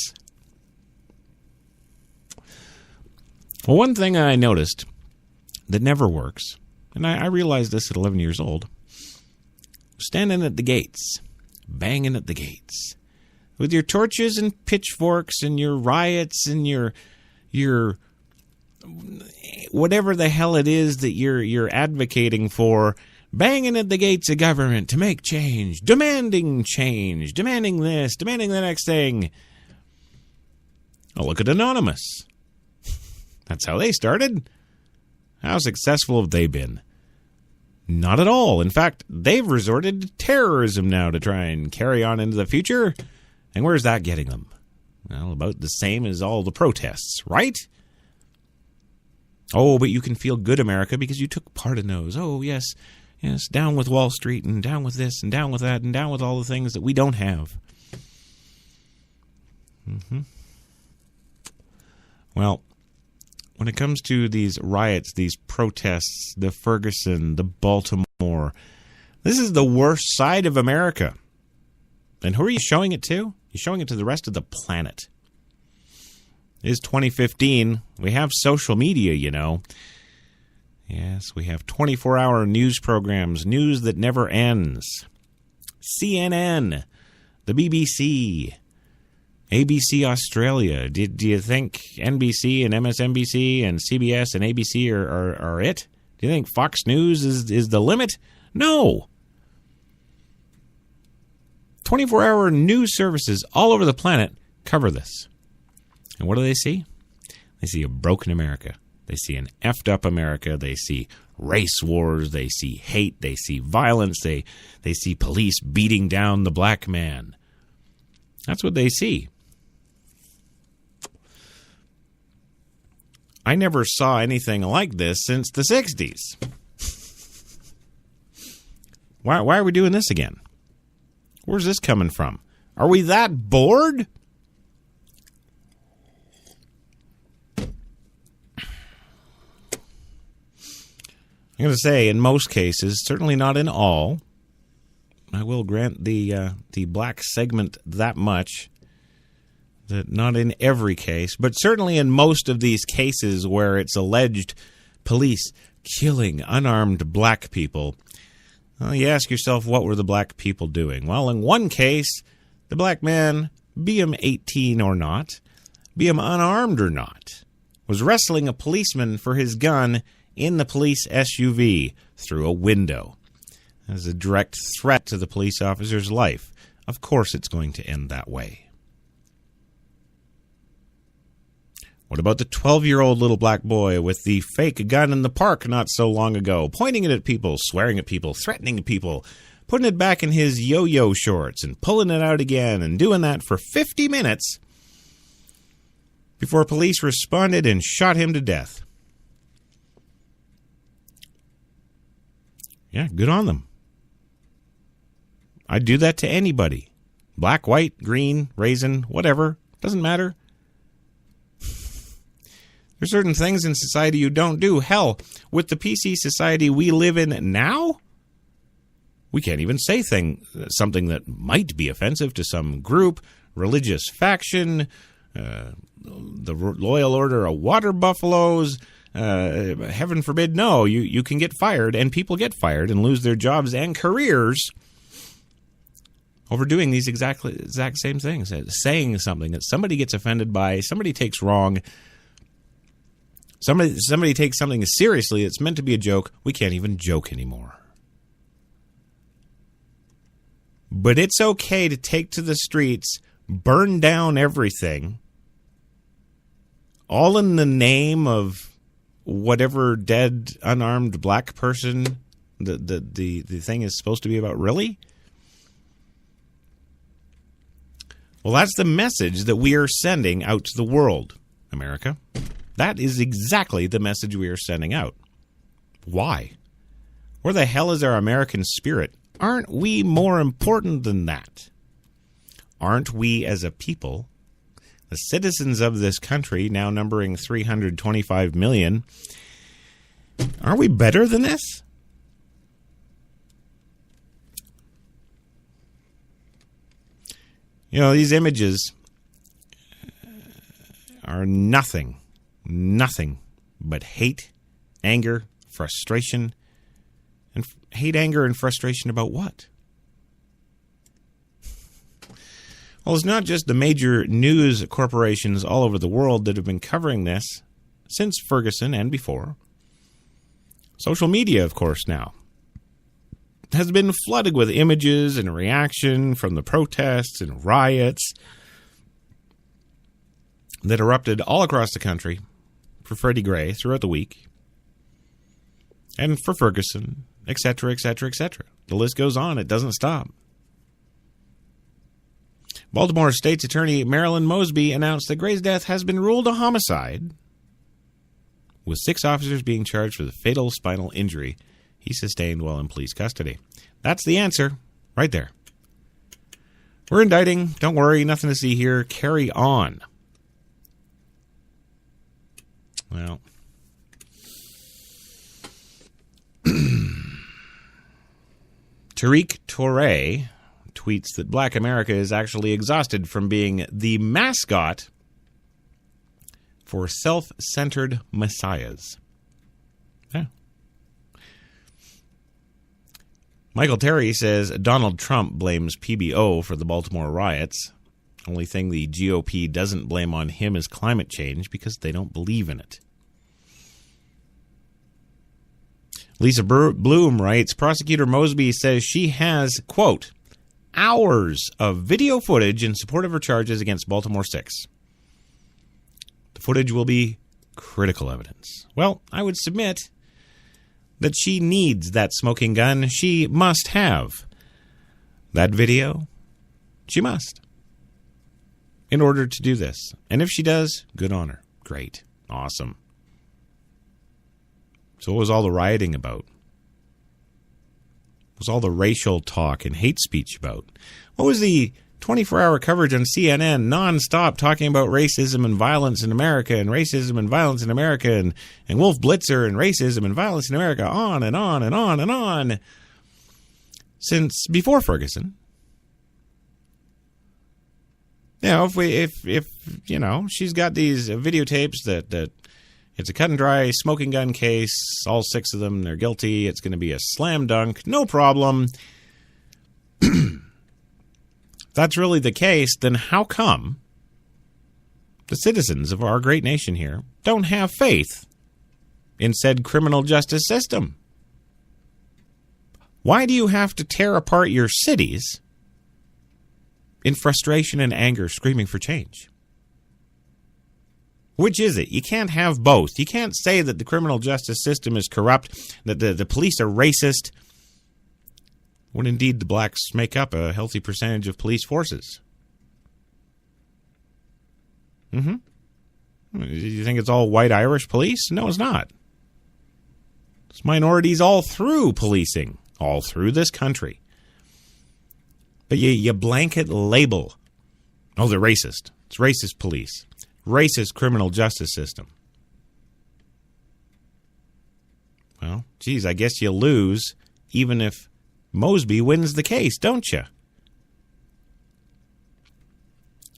Speaker 3: Well, one thing I noticed that never works, and I realized this at 11 years old, standing at the gates, banging at the gates, with your torches and pitchforks and your riots and your whatever the hell it is that you're advocating for, banging at the gates of government to make change, demanding this, demanding the next thing. Oh, look at Anonymous. That's how they started. How successful have they been? Not at all. In fact, they've resorted to terrorism now to try and carry on into the future. And where's that getting them? Well, about the same as all the protests, right? Oh, but you can feel good, America, because you took part in those. Oh, yes, down with Wall Street and down with this and down with that and down with all the things that we don't have. Well, when it comes to these riots, these protests, the Ferguson, the Baltimore, this is the worst side of America. And who are you showing it to? You're showing it to the rest of the planet. It is 2015. We have social media, you know. Yes, we have 24-hour news programs, news that never ends. CNN, the BBC, ABC Australia. Do you think NBC and MSNBC and CBS and ABC are it? Do you think Fox News is the limit? No. 24-hour news services all over the planet cover this. And what do they see? They see a broken America. They see an effed up America. They see race wars. They see hate. They see violence. They see police beating down the black man. That's what they see. I never saw anything like this since the 60s. Why are we doing this again? Where's this coming from? Are we that bored? I'm going to say, in most cases, certainly not in all. I will grant the black segment that much, that not in every case, but certainly in most of these cases where it's alleged police killing unarmed black people, you ask yourself, what were the black people doing? Well, in one case, the black man, be him 18 or not, be him unarmed or not, was wrestling a policeman for his gun in the police SUV through a window as a direct threat to the police officer's life. Of course it's going to end that way. What about the 12-year-old little black boy with the fake gun in the park not so long ago, pointing it at people, swearing at people, threatening people, putting it back in his yo-yo shorts and pulling it out again and doing that for 50 minutes before police responded and shot him to death? Yeah, good on them. I'd do that to anybody. Black, white, green, raisin, whatever. Doesn't matter. There's certain things in society you don't do. Hell, with the PC society we live in now, we can't even say something that might be offensive to some group, religious faction, the Loyal Order of Water Buffaloes. Heaven forbid, no, you can get fired, and people get fired and lose their jobs and careers over doing these exact same things, saying something that somebody gets offended by, somebody takes wrong, somebody takes something seriously that's meant to be a joke. We can't even joke anymore. But it's okay to take to the streets, burn down everything, all in the name of whatever dead, unarmed black person the thing is supposed to be about. Really? Well, that's the message that we are sending out to the world, America. That is exactly the message we are sending out. Why? Where the hell is our American spirit? Aren't we more important than that? Aren't we as a people, the citizens of this country, now numbering 325 million, aren't we better than this? You know, these images are nothing but hate, anger, frustration, and hate, anger, and frustration about what? Well, it's not just the major news corporations all over the world that have been covering this since Ferguson and before. Social media, of course, now has been flooded with images and reaction from the protests and riots that erupted all across the country for Freddie Gray throughout the week, and for Ferguson, etc., etc., etc. The list goes on. It doesn't stop. Baltimore State's Attorney Marilyn Mosby announced that Gray's death has been ruled a homicide, with 6 officers being charged for the fatal spinal injury he sustained while in police custody. That's the answer, right there. We're indicting. Don't worry, nothing to see here. Carry on. Well, Tariq Touré tweets that Black America is actually exhausted from being the mascot for self-centered messiahs. Yeah. Michael Terry says Donald Trump blames PBO for the Baltimore riots. Only thing the GOP doesn't blame on him is climate change because they don't believe in it. Lisa Bloom writes, Prosecutor Mosby says she has, quote, hours of video footage in support of her charges against Baltimore 6. The footage will be critical evidence. Well, I would submit that she needs that smoking gun. She must have that video. She must. In order to do this. And if she does, good on her. Great. Awesome. So what was all the rioting about? What was all the racial talk and hate speech about? What was the 24-hour coverage on CNN nonstop talking about racism and violence in America and racism and violence in America and Wolf Blitzer and racism and violence in America, on and on and on and on, since before Ferguson? You know, if you know, she's got these videotapes that it's a cut and dry smoking gun case, all 6 of them, they're guilty, it's going to be a slam dunk, no problem. If that's really the case, then how come the citizens of our great nation here don't have faith in said criminal justice system? Why do you have to tear apart your cities in frustration and anger, screaming for change? Which is it? You can't have both. You can't say that the criminal justice system is corrupt, that the police are racist, when indeed the blacks make up a healthy percentage of police forces. You think it's all white Irish police? No, it's not. It's minorities all through policing, all through this country. But you blanket label. Oh, they're racist. It's racist police. Racist criminal justice system. Well, geez, I guess you lose even if Mosby wins the case, don't you?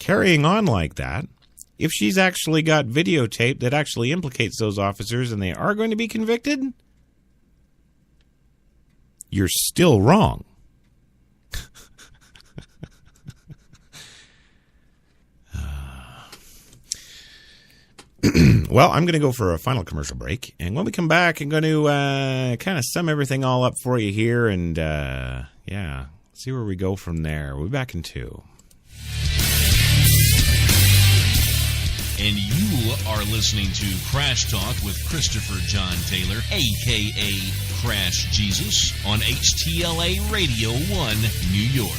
Speaker 3: Carrying on like that, if she's actually got videotape that actually implicates those officers and they are going to be convicted, you're still wrong. Well, I'm going to go for a final commercial break. And when we come back, I'm going to kind of sum everything all up for you here and, see where we go from there. We'll be back in 2.
Speaker 8: And you are listening to Crash Talk with Christopher John Taylor, a.k.a. Crash Jesus, on HTLA Radio 1, New York.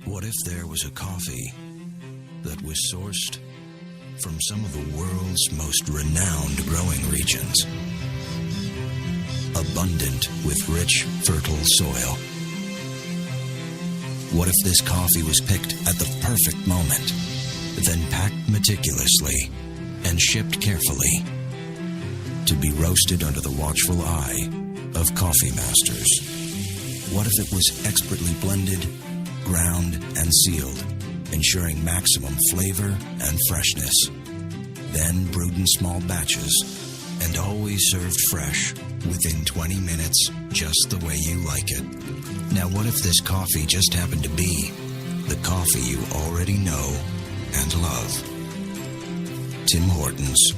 Speaker 9: What if there was a coffee that was sourced from some of the world's most renowned growing regions, abundant with rich, fertile soil? What if this coffee was picked at the perfect moment, then packed meticulously and shipped carefully to be roasted under the watchful eye of coffee masters? What if it was expertly blended, ground, and sealed, ensuring maximum flavor and freshness, then brewed in small batches and always served fresh within 20 minutes, just the way you like it? Now, what if this coffee just happened to be the coffee you already know and love. Tim Hortons.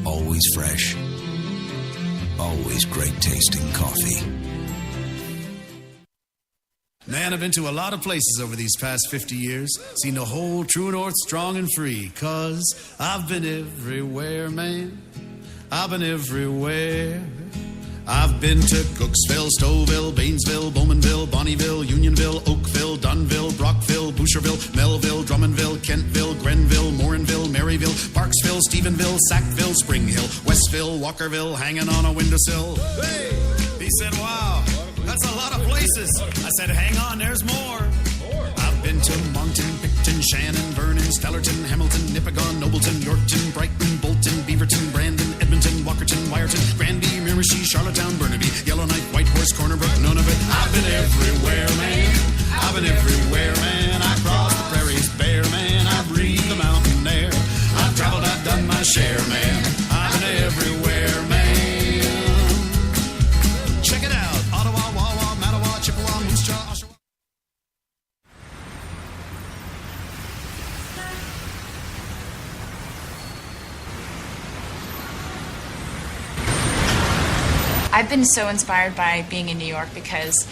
Speaker 9: Always fresh. Always great tasting coffee.
Speaker 10: Man, I've been to a lot of places over these past 50 years. Seen the whole true north strong and free. 'Cause I've been everywhere, man. I've been everywhere. I've been to Cooksville, Stouffville, Bainesville, Bowmanville, Bonnieville, Unionville, Oakville, Dunville, Brockville, Boucherville, Melville, Drummondville, Kentville, Grenville, Morinville, Maryville, Parksville, Stephenville, Sackville, Spring Hill, Westville, Walkerville, hanging on a windowsill. Hey! He said, wow, that's a lot of places. I said, hang on, there's more. I've been to Moncton, Picton, Shannon, Vernon, Stellarton, Hamilton, Nipigon, Nobleton, Yorkton, Brighton, Bolton, Beaverton, Brandon, Edmonton, Walkerton, Wyerton, Granby, Miramichi, Charlottetown, Burnaby, Yellowknife, Whitehorse, Corner Brook, Nunavut. I've been everywhere, man. I've been everywhere, man. I crossed the prairies bare, man. I breathed the mountain air. I've traveled, I've done my share, man. I've been everywhere, man. Check it out. Ottawa, Wawa, Mattawa, Chippewa, Moose Jaw, Oshawa.
Speaker 11: I've been so inspired by being in New York because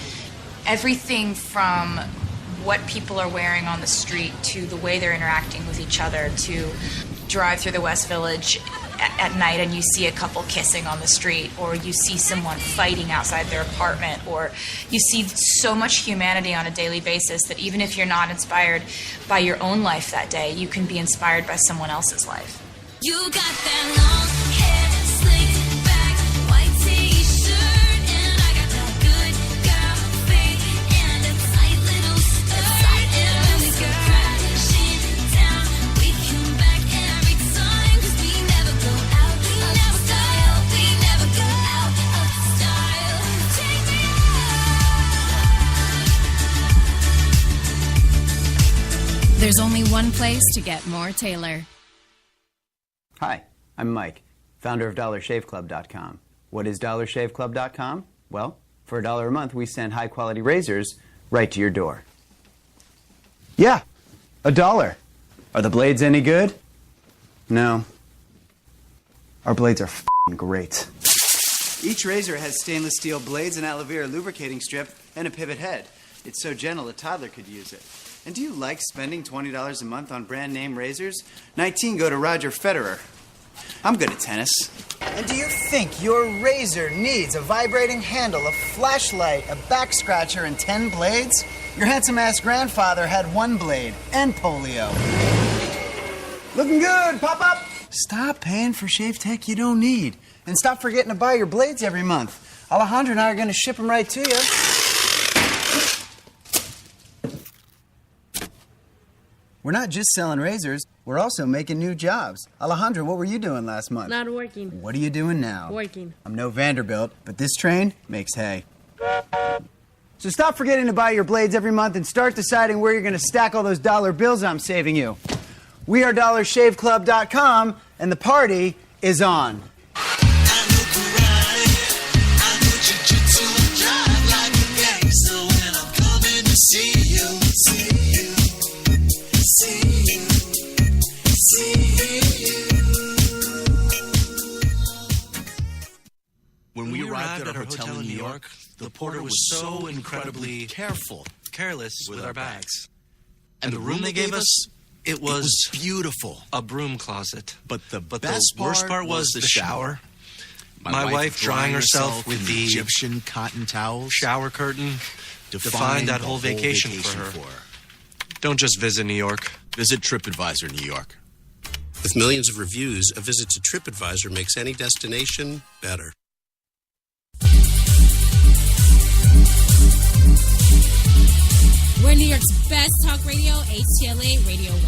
Speaker 11: everything from what people are wearing on the street to the way they're interacting with each other, to drive through the West Village at night and you see a couple kissing on the street, or you see someone fighting outside their apartment, or you see so much humanity on a daily basis that even if you're not inspired by your own life that day, you can be inspired by someone else's life.
Speaker 1: You got that long hair, slicked back, white t-shirt, and I got that good girl face and a tight little skirt. And when we go crashing down, we come back every time, 'cause we never go out of style. We never go out of style. Take me out.
Speaker 16: There's only one place to get more Taylor.
Speaker 12: Hi, I'm Mike, founder of DollarShaveClub.com. What is DollarShaveClub.com? Well, for $1 a month, we send high-quality razors right to your door. Yeah, $1. Are the blades any good? No. Our blades are f***ing great. Each razor has stainless steel blades, an aloe vera lubricating strip, and a pivot head. It's so gentle a toddler could use it. And do you like spending $20 a month on brand name razors? 19 go to Roger Federer. I'm good at tennis. And do you think your razor needs a vibrating handle, a flashlight, a back scratcher, and 10 blades? Your handsome-ass grandfather had 1 blade and polio. Looking good, pop-up! Stop paying for shave tech you don't need. And stop forgetting to buy your blades every month. Alejandro and I are going to ship them right to you. We're not just selling razors, we're also making new jobs. Alejandro, what were you doing last month?
Speaker 17: Not working.
Speaker 12: What are you doing now?
Speaker 17: Working.
Speaker 12: I'm no Vanderbilt, but this train makes hay. So stop forgetting to buy your blades every month and start deciding where you're going to stack all those dollar bills I'm saving you. We are DollarShaveClub.com, and the party is on.
Speaker 14: When we arrived at our hotel in New York, the porter was so incredibly careless with our bags. And the room they gave us, it was beautiful. A broom closet. But the worst part was the shower. My wife drying herself with the
Speaker 13: Egyptian cotton towels.
Speaker 14: shower curtain defined that whole vacation for her. Don't just visit New York.
Speaker 13: Visit TripAdvisor New York.
Speaker 15: With millions of reviews, a visit to TripAdvisor makes any destination better.
Speaker 16: We're New York's best talk radio, HTLA Radio 1.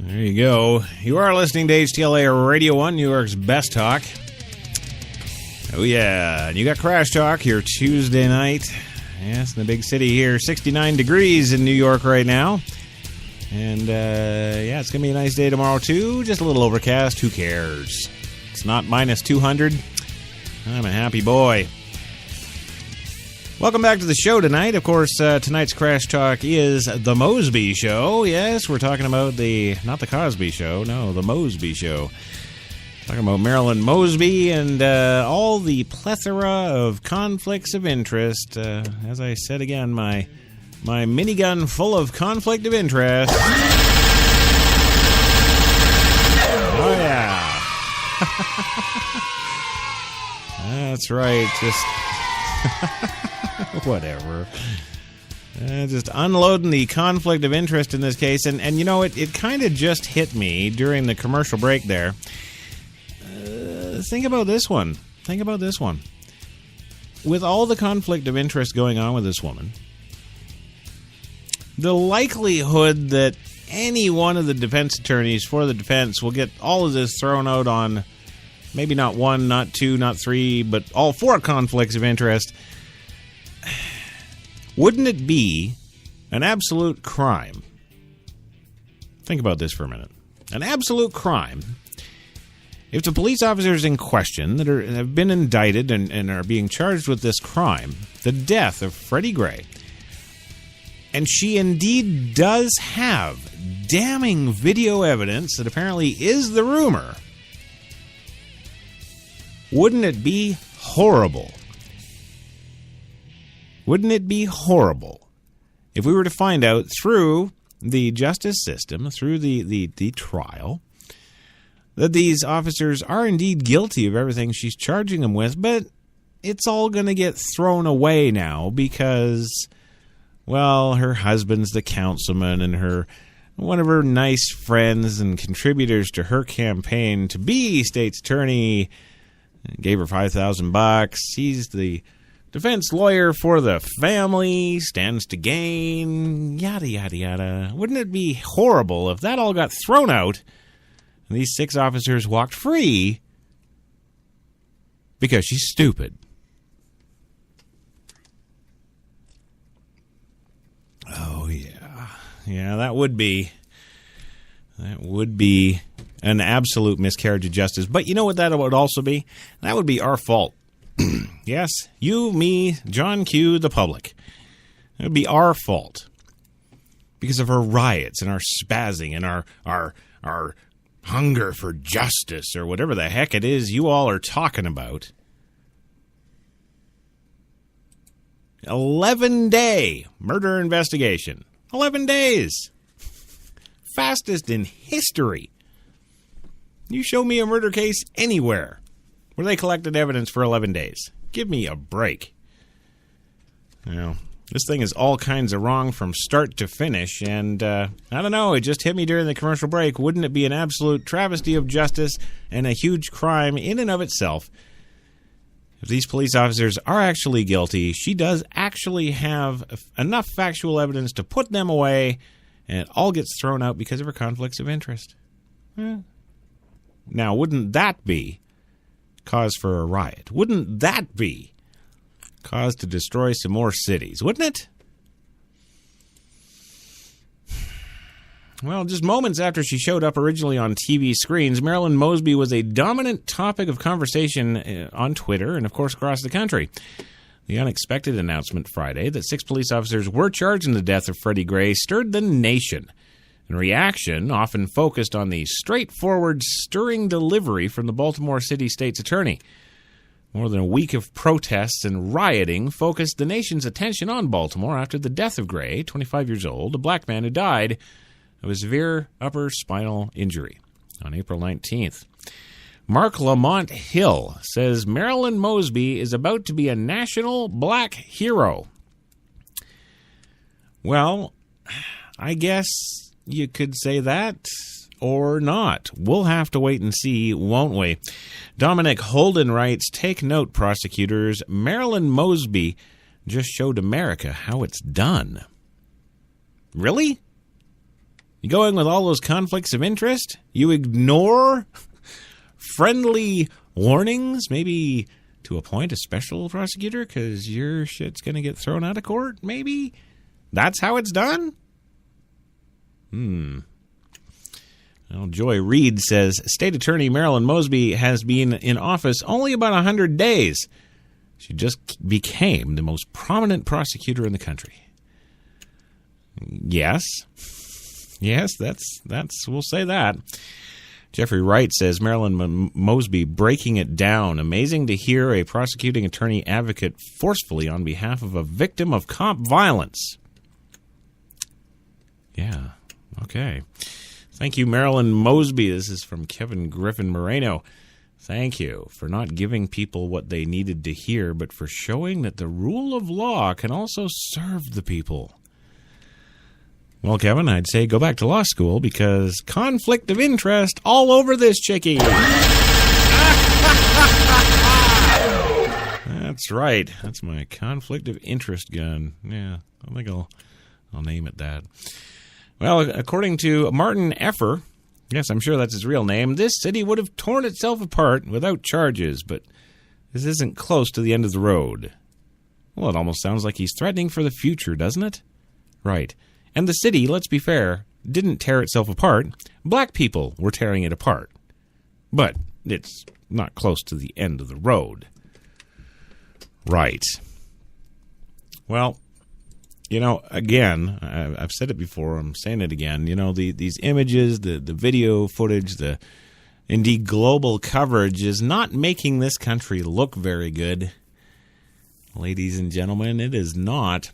Speaker 3: There you go. You are listening to HTLA Radio 1, New York's best talk. Oh, yeah. And you got Crash Talk here Tuesday night. Yes, in the big city here. 69 degrees in New York right now. And, yeah, it's going to be a nice day tomorrow, too. Just a little overcast. Who cares? It's not minus 200. I'm a happy boy. Welcome back to the show tonight. Of course, tonight's Crash Talk is The Mosby Show. Yes, we're talking about not the Cosby Show, no, The Mosby Show. Talking about Marilyn Mosby and all the plethora of conflicts of interest. As I said again, my minigun full of conflict of interest. Oh, yeah. That's right. Just whatever. Just unloading the conflict of interest in this case. And you know, it kind of just hit me during the commercial break there. Think about this one. With all the conflict of interest going on with this woman, the likelihood that any one of the defense attorneys for the defense will get all of this thrown out on maybe not one, not two, not three, but all four conflicts of interest, wouldn't it be an absolute crime? Think about this for a minute. An absolute crime if the police officers in question that have been indicted and are being charged with this crime, the death of Freddie Gray, and she indeed does have damning video evidence that apparently is the rumor, wouldn't it be horrible? Wouldn't it be horrible if we were to find out through the justice system, through the trial, that these officers are indeed guilty of everything she's charging them with, but it's all going to get thrown away now because, well, her husband's the councilman and one of her nice friends and contributors to her campaign to be state's attorney gave her $5,000. He's the defense lawyer for the family, stands to gain, yada, yada, yada. Wouldn't it be horrible if that all got thrown out and these 6 officers walked free because she's stupid? Oh, yeah. Yeah, that would be an absolute miscarriage of justice. But you know what that would also be? That would be our fault. Yes, you, me, John Q., the public. It would be our fault because of our riots and our spazzing and our hunger for justice or whatever the heck it is you all are talking about. 11-day murder investigation. 11 days. Fastest in history. You show me a murder case anywhere where they collected evidence for 11 days. Give me a break. You know, this thing is all kinds of wrong from start to finish, and I don't know, it just hit me during the commercial break. Wouldn't it be an absolute travesty of justice and a huge crime in and of itself if these police officers are actually guilty? She does actually have enough factual evidence to put them away, and it all gets thrown out because of her conflicts of interest. Now, wouldn't that be cause for a riot? Wouldn't that be cause to destroy some more cities? Wouldn't it? Well, just moments after she showed up originally on TV screens, Marilyn Mosby was a dominant topic of conversation on Twitter and, of course, across the country. The unexpected announcement Friday that 6 police officers were charged in the death of Freddie Gray stirred the nation. And reaction often focused on the straightforward, stirring delivery from the Baltimore City State's Attorney. More than a week of protests and rioting focused the nation's attention on Baltimore after the death of Gray, 25 years old, a black man who died of a severe upper spinal injury on April 19th. Mark Lamont Hill says Marilyn Mosby is about to be a national black hero. Well, I guess you could say that or not. We'll have to wait and see, won't we? Dominic Holden writes, "Take note, prosecutors. Marilyn Mosby just showed America how it's done." Really? You going with all those conflicts of interest? You ignore friendly warnings, maybe to appoint a special prosecutor because your shit's going to get thrown out of court? Maybe? That's how it's done? Well, Joy Reed says, State Attorney Marilyn Mosby has been in office only about 100 days. She just became the most prominent prosecutor in the country. Yes, that's we'll say that. Jeffrey Wright says, Marilyn Mosby breaking it down. Amazing to hear a prosecuting attorney advocate forcefully on behalf of a victim of cop violence. Yeah, okay. Thank you, Marilyn Mosby. This is from Kevin Griffin Moreno. Thank you for not giving people what they needed to hear, but for showing that the rule of law can also serve the people. Well, Kevin, I'd say go back to law school because conflict of interest all over this chickie. That's right. That's my conflict of interest gun. Yeah, I think I'll name it that. Well, according to Martin Effer, yes, I'm sure that's his real name, this city would have torn itself apart without charges, but this isn't close to the end of the road. Well, it almost sounds like he's threatening for the future, doesn't it? Right. And the city, let's be fair, didn't tear itself apart. Black people were tearing it apart. But it's not close to the end of the road. Right. Well, you know, again, I've said it before, I'm saying it again, you know, these images, the video footage, the indeed global coverage is not making this country look very good. Ladies and gentlemen, it is not.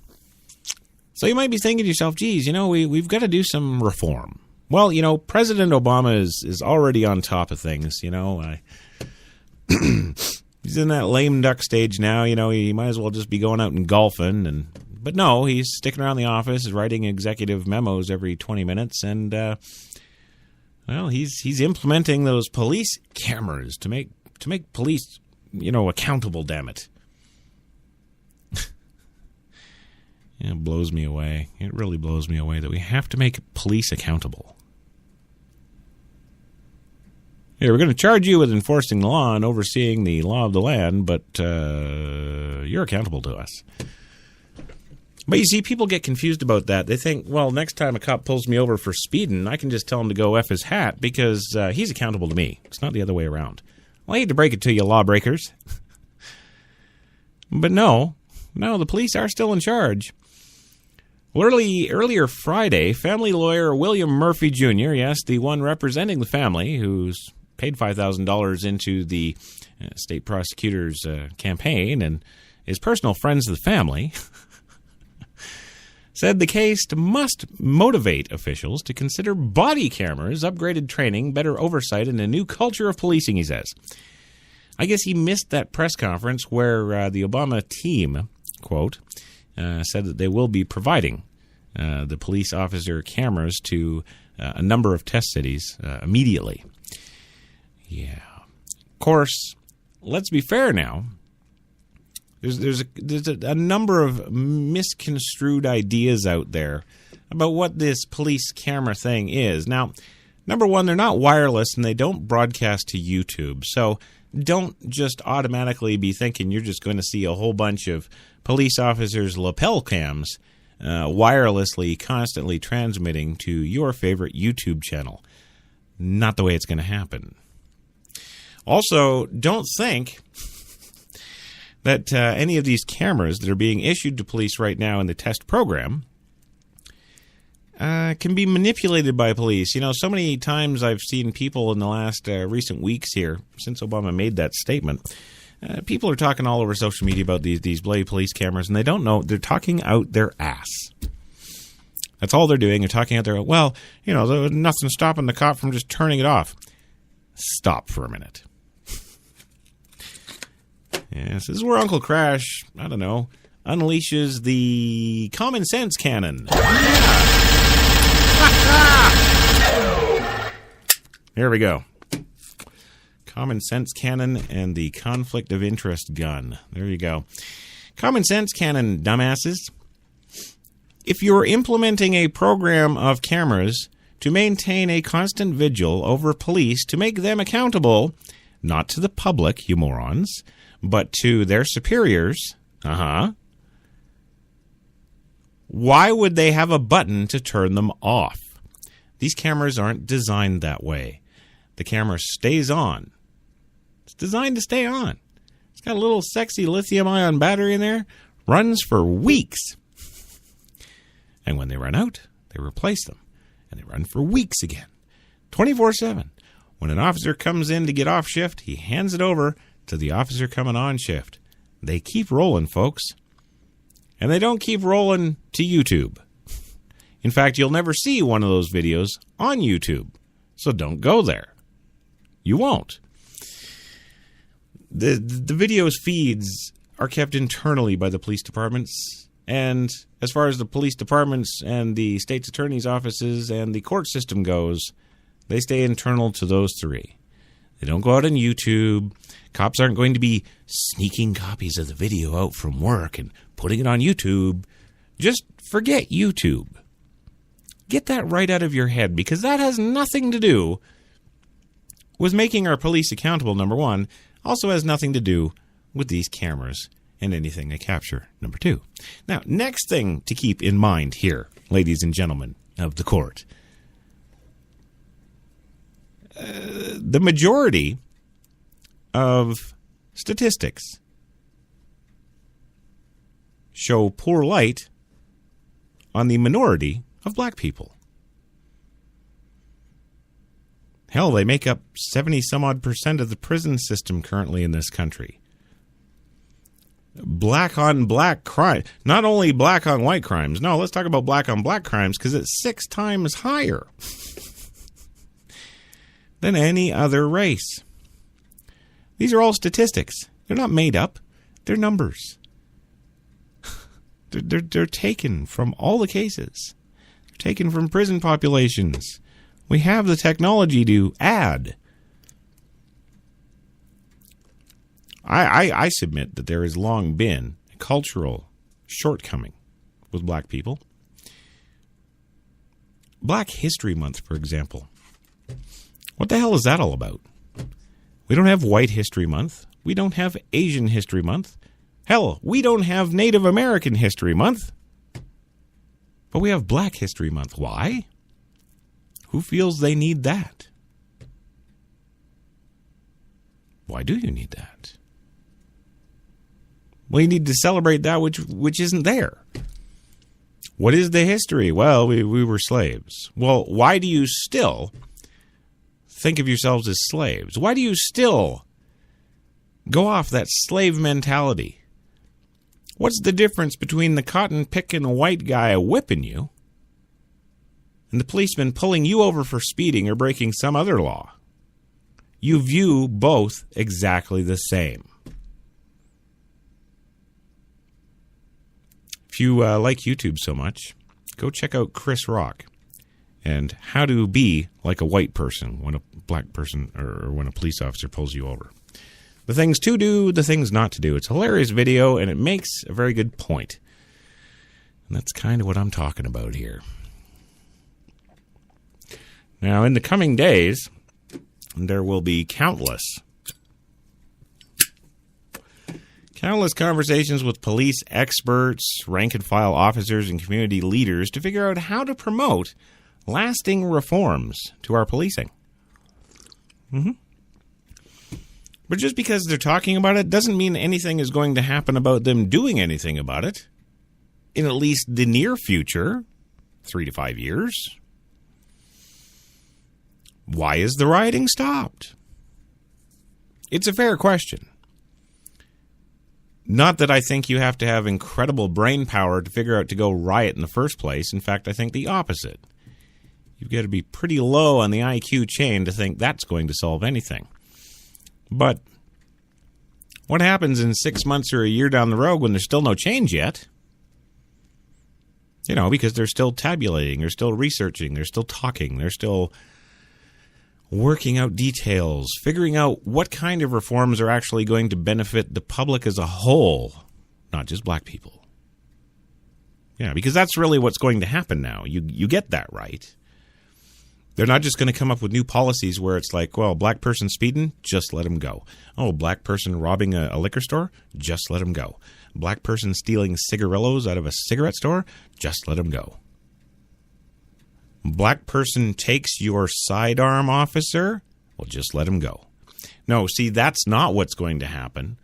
Speaker 3: So you might be thinking to yourself, geez, you know, we've got to do some reform. Well, you know, President Obama is already on top of things, you know. He's in that lame duck stage now, you know, he might as well just be going out and golfing, but no, he's sticking around the office, writing executive memos every 20 minutes, and, well, he's implementing those police cameras to make police, you know, accountable, damn it. It blows me away. It really blows me away that we have to make police accountable. Here, we're going to charge you with enforcing the law and overseeing the law of the land, but you're accountable to us. But you see, people get confused about that. They think, well, next time a cop pulls me over for speeding, I can just tell him to go F his hat because he's accountable to me. It's not the other way around. Well, I hate to break it to you, lawbreakers. But no, the police are still in charge. Earlier Friday, family lawyer William Murphy Jr., yes, the one representing the family who's paid $5,000 into the state prosecutor's campaign and is personal friends of the family, said the case must motivate officials to consider body cameras, upgraded training, better oversight, and a new culture of policing, he says. I guess he missed that press conference where the Obama team, quote, said that they will be providing the police officer cameras to a number of test cities immediately. Yeah. Of course, let's be fair now. There's a number of misconstrued ideas out there about what this police camera thing is. Now, number one, they're not wireless and they don't broadcast to YouTube. So don't just automatically be thinking you're just going to see a whole bunch of police officers' lapel cams wirelessly constantly transmitting to your favorite YouTube channel. Not the way it's going to happen. Also, don't think that any of these cameras that are being issued to police right now in the test program can be manipulated by police. You know, so many times I've seen people in the last recent weeks here, since Obama made that statement, people are talking all over social media about these bloody police cameras, and they don't know. They're talking out their ass. That's all they're doing. They're talking out their, well, you know, there's nothing stopping the cop from just turning it off. Stop for a minute. Yes, this is where Uncle Crash, I don't know, unleashes the common sense cannon. Here we go. Common sense cannon and the conflict of interest gun. There you go. Common sense cannon, dumbasses. If you're implementing a program of cameras to maintain a constant vigil over police to make them accountable, not to the public, you morons, but to their superiors, why would they have a button to turn them off? These cameras aren't designed that way. The camera stays on. It's designed to stay on. It's got a little sexy lithium-ion battery in there. Runs for weeks. And when they run out, they replace them. And they run for weeks again. 24/7. When an officer comes in to get off shift, he hands it over to the officer coming on shift. They keep rolling, folks. And they don't keep rolling to YouTube. In fact, you'll never see one of those videos on YouTube. So don't go there. You won't. The videos feeds are kept internally by the police departments. And as far as the police departments and the state's attorney's offices and the court system goes, they stay internal to those three. They don't go out on YouTube. Cops aren't going to be sneaking copies of the video out from work and putting it on YouTube. Just forget YouTube. Get that right out of your head, because that has nothing to do with making our police accountable, number one. Also has nothing to do with these cameras and anything they capture, number two. Now, next thing to keep in mind here, ladies and gentlemen of the court. The majority of statistics show poor light on the minority of black people. Hell, they make up 70-some-odd% of the prison system currently in this country. Black on black crime. Not only black on white crimes. No, let's talk about black on black crimes, because it's 6 times higher than any other race. These are all statistics. They're not made up. They're numbers. They're taken from all the cases. They're taken from prison populations. We have the technology to add. I submit that there has long been a cultural shortcoming with black people. Black History Month, for example. What the hell is that all about? We don't have White History Month. We don't have Asian History Month. Hell, we don't have Native American History Month. But we have Black History Month. Why? Who feels they need that? Why do you need that? Well, you need to celebrate that which isn't there. What is the history? Well, we were slaves. Well, why do you still think of yourselves as slaves? Why do you still go off that slave mentality? What's the difference between the cotton-picking white guy whipping you and the policeman pulling you over for speeding or breaking some other law? You view both exactly the same. If you like YouTube so much, go check out Chris Rock and how to be like a white person when a black person or when a police officer pulls you over. The things to do, the things not to do. It's a hilarious video, and it makes a very good point. And that's kind of what I'm talking about here. Now, in the coming days, there will be countless conversations with police experts, rank-and-file officers, and community leaders to figure out how to promote lasting reforms to our policing. But just because they're talking about it doesn't mean anything is going to happen about them doing anything about it in at least the near future, 3 to 5 years. Why is the rioting stopped? It's a fair question. Not that I think you have to have incredible brain power to figure out to go riot in the first place. In fact, I think the opposite. You've got to be pretty low on the IQ chain to think that's going to solve anything. But what happens in 6 months or a year down the road when there's still no change yet? You know, because they're still tabulating, they're still researching, they're still talking, they're still working out details, figuring out what kind of reforms are actually going to benefit the public as a whole, not just black people. Yeah, because that's really what's going to happen now. You get that right. They're not just going to come up with new policies where it's like, well, black person speeding, just let them go. Oh, black person robbing a liquor store, just let them go. Black person stealing cigarillos out of a cigarette store, just let them go. Black person takes your sidearm, officer? Well, just let him go. No, see, that's not what's going to happen.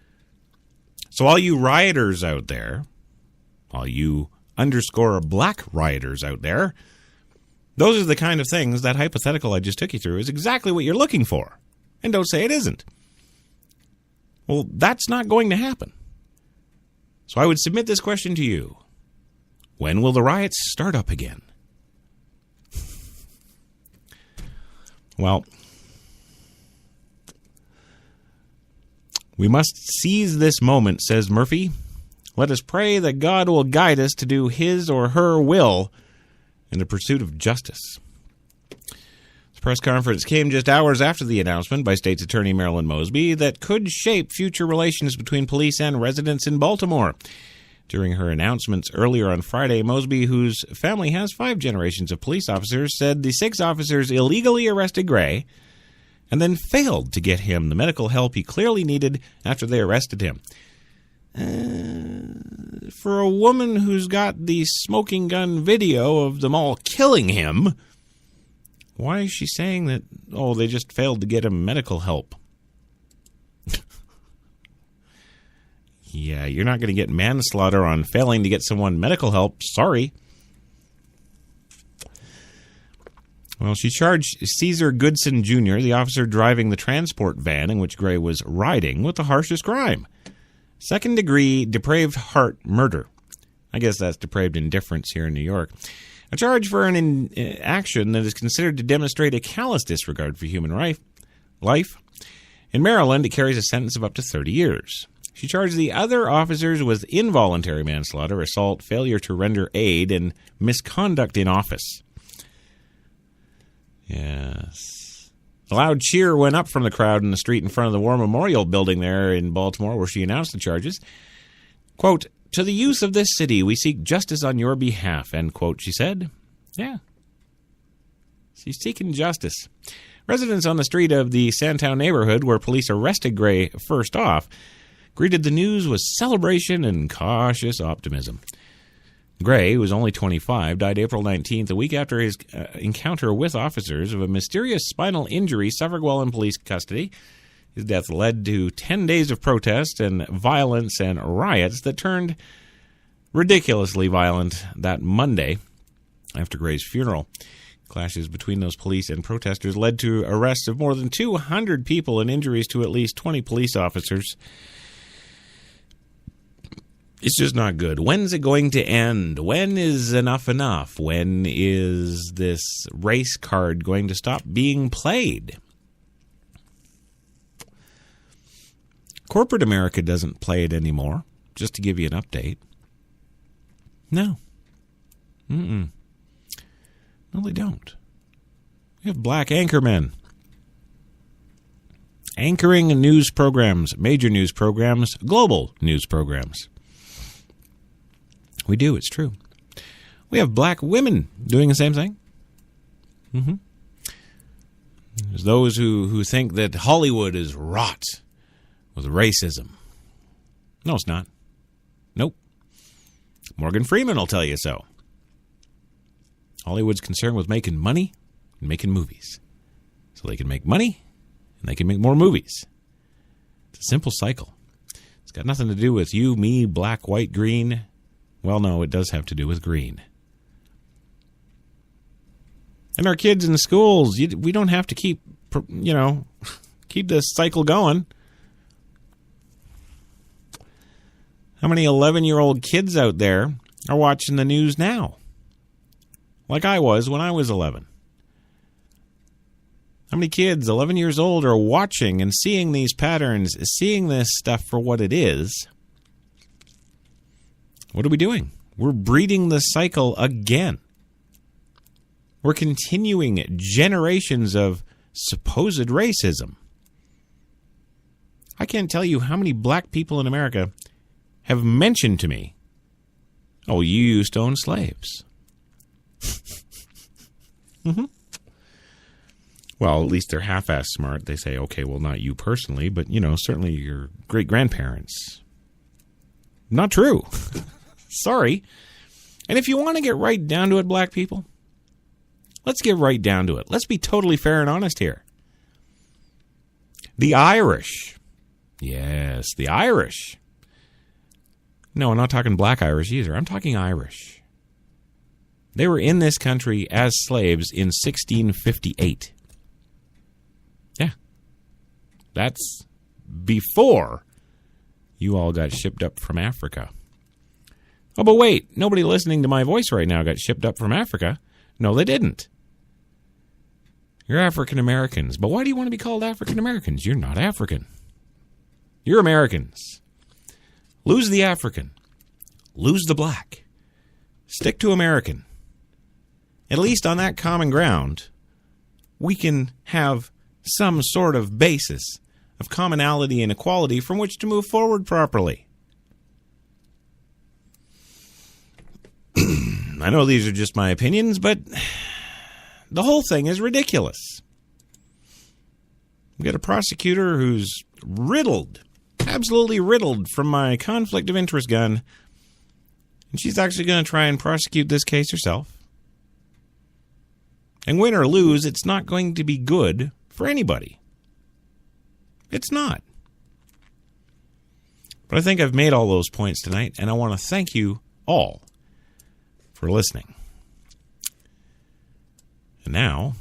Speaker 3: So all you rioters out there, all you _black rioters out there, those are the kind of things that hypothetical I just took you through is exactly what you're looking for. And don't say it isn't. Well, that's not going to happen. So I would submit this question to you. When will the riots start up again? Well, we must seize this moment, says Murphy. Let us pray that God will guide us to do his or her will in the pursuit of justice. The press conference came just hours after the announcement by State's Attorney Marilyn Mosby that could shape future relations between police and residents in Baltimore. During her announcements earlier on Friday, Mosby, whose family has 5 generations of police officers, said the 6 officers illegally arrested Gray and then failed to get him the medical help he clearly needed after they arrested him. For a woman who's got the smoking gun video of them all killing him, why is she saying that, they just failed to get him medical help? Yeah, you're not going to get manslaughter on failing to get someone medical help. Sorry. Well, she charged Caesar Goodson Jr., the officer driving the transport van in which Gray was riding, with the harshest crime. Second-degree depraved heart murder. I guess that's depraved indifference here in New York. A charge for an action that is considered to demonstrate a callous disregard for human life. In Maryland, it carries a sentence of up to 30 years. She charged the other officers with involuntary manslaughter, assault, failure to render aid, and misconduct in office. Yes. A loud cheer went up from the crowd in the street in front of the War Memorial Building there in Baltimore, where she announced the charges. Quote, "To the youth of this city, we seek justice on your behalf," end quote, she said. Yeah. She's seeking justice. Residents on the street of the Sandtown neighborhood, where police arrested Gray first off, greeted the news with celebration and cautious optimism. Gray, who was only 25, died April 19th, a week after his encounter with officers, of a mysterious spinal injury suffered while in police custody. His death led to 10 days of protest and violence and riots that turned ridiculously violent that Monday after Gray's funeral. Clashes between those police and protesters led to arrests of more than 200 people and injuries to at least 20 police officers. It's just not good. When's it going to end? When is enough enough? When is this race card going to stop being played? Corporate America doesn't play it anymore, just to give you an update. No. No, they don't. We have black anchormen anchoring news programs, major news programs, global news programs. We do, it's true. We have black women doing the same thing. There's those who think that Hollywood is wrought with racism. No, it's not. Nope. Morgan Freeman will tell you so. Hollywood's concerned with making money and making movies. So they can make money and they can make more movies. It's a simple cycle. It's got nothing to do with you, me, black, white, green. Well, no, it does have to do with green. And our kids in the schools, we don't have to keep this cycle going. How many 11-year-old kids out there are watching the news now? Like I was when I was 11. How many kids, 11 years old, are watching and seeing these patterns, seeing this stuff for what it is? What are we doing? We're breeding the cycle again. We're continuing generations of supposed racism. I can't tell you how many black people in America have mentioned to me, "Oh, you used to own slaves." Well, at least they're half-ass smart. They say, okay, well, not you personally, but, certainly your great-grandparents. Not true. Sorry. And if you want to get right down to it, black people, Let's get right down to it. Let's be totally fair and honest here. The Irish. Yes, the Irish. No, I'm not talking black Irish either. I'm talking Irish. They were in this country as slaves in 1658. Yeah. That's before you all got shipped up from Africa. Oh, but wait. Nobody listening to my voice right now got shipped up from Africa. No, they didn't. You're African Americans. But why do you want to be called African Americans? You're not African. You're Americans. Lose the African. Lose the black. Stick to American. At least on that common ground, we can have some sort of basis of commonality and equality from which to move forward properly. I know these are just my opinions, but the whole thing is ridiculous. We've got a prosecutor who's riddled, absolutely riddled from my conflict of interest gun, and she's actually going to try and prosecute this case herself. And win or lose, it's not going to be good for anybody. It's not. But I think I've made all those points tonight, and I want to thank you all for listening. And now,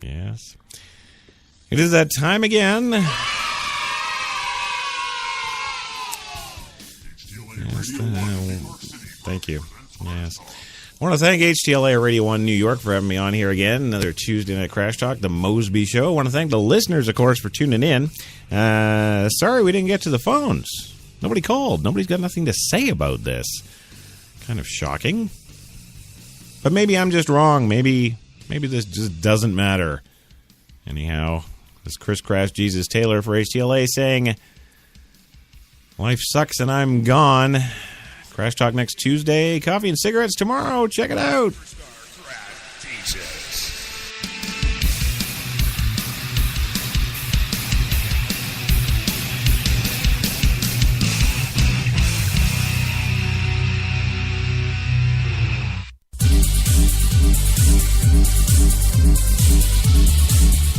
Speaker 3: yes, it is that time again. Yes, thank you. Yes. I want to thank HTLA Radio 1 New York for having me on here again. Another Tuesday Night Crash Talk, the Mosby Show. I want to thank the listeners, of course, for tuning in. Sorry we didn't get to the phones. Nobody called. Nobody's got nothing to say about this. Kind of shocking. But maybe I'm just wrong. Maybe this just doesn't matter. Anyhow, this is Chris Crash Jesus Taylor for HTLA saying, life sucks and I'm gone. Crash Talk next Tuesday. Coffee and cigarettes tomorrow. Check it out.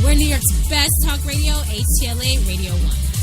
Speaker 16: We're New York's best talk radio, HTLA Radio 1.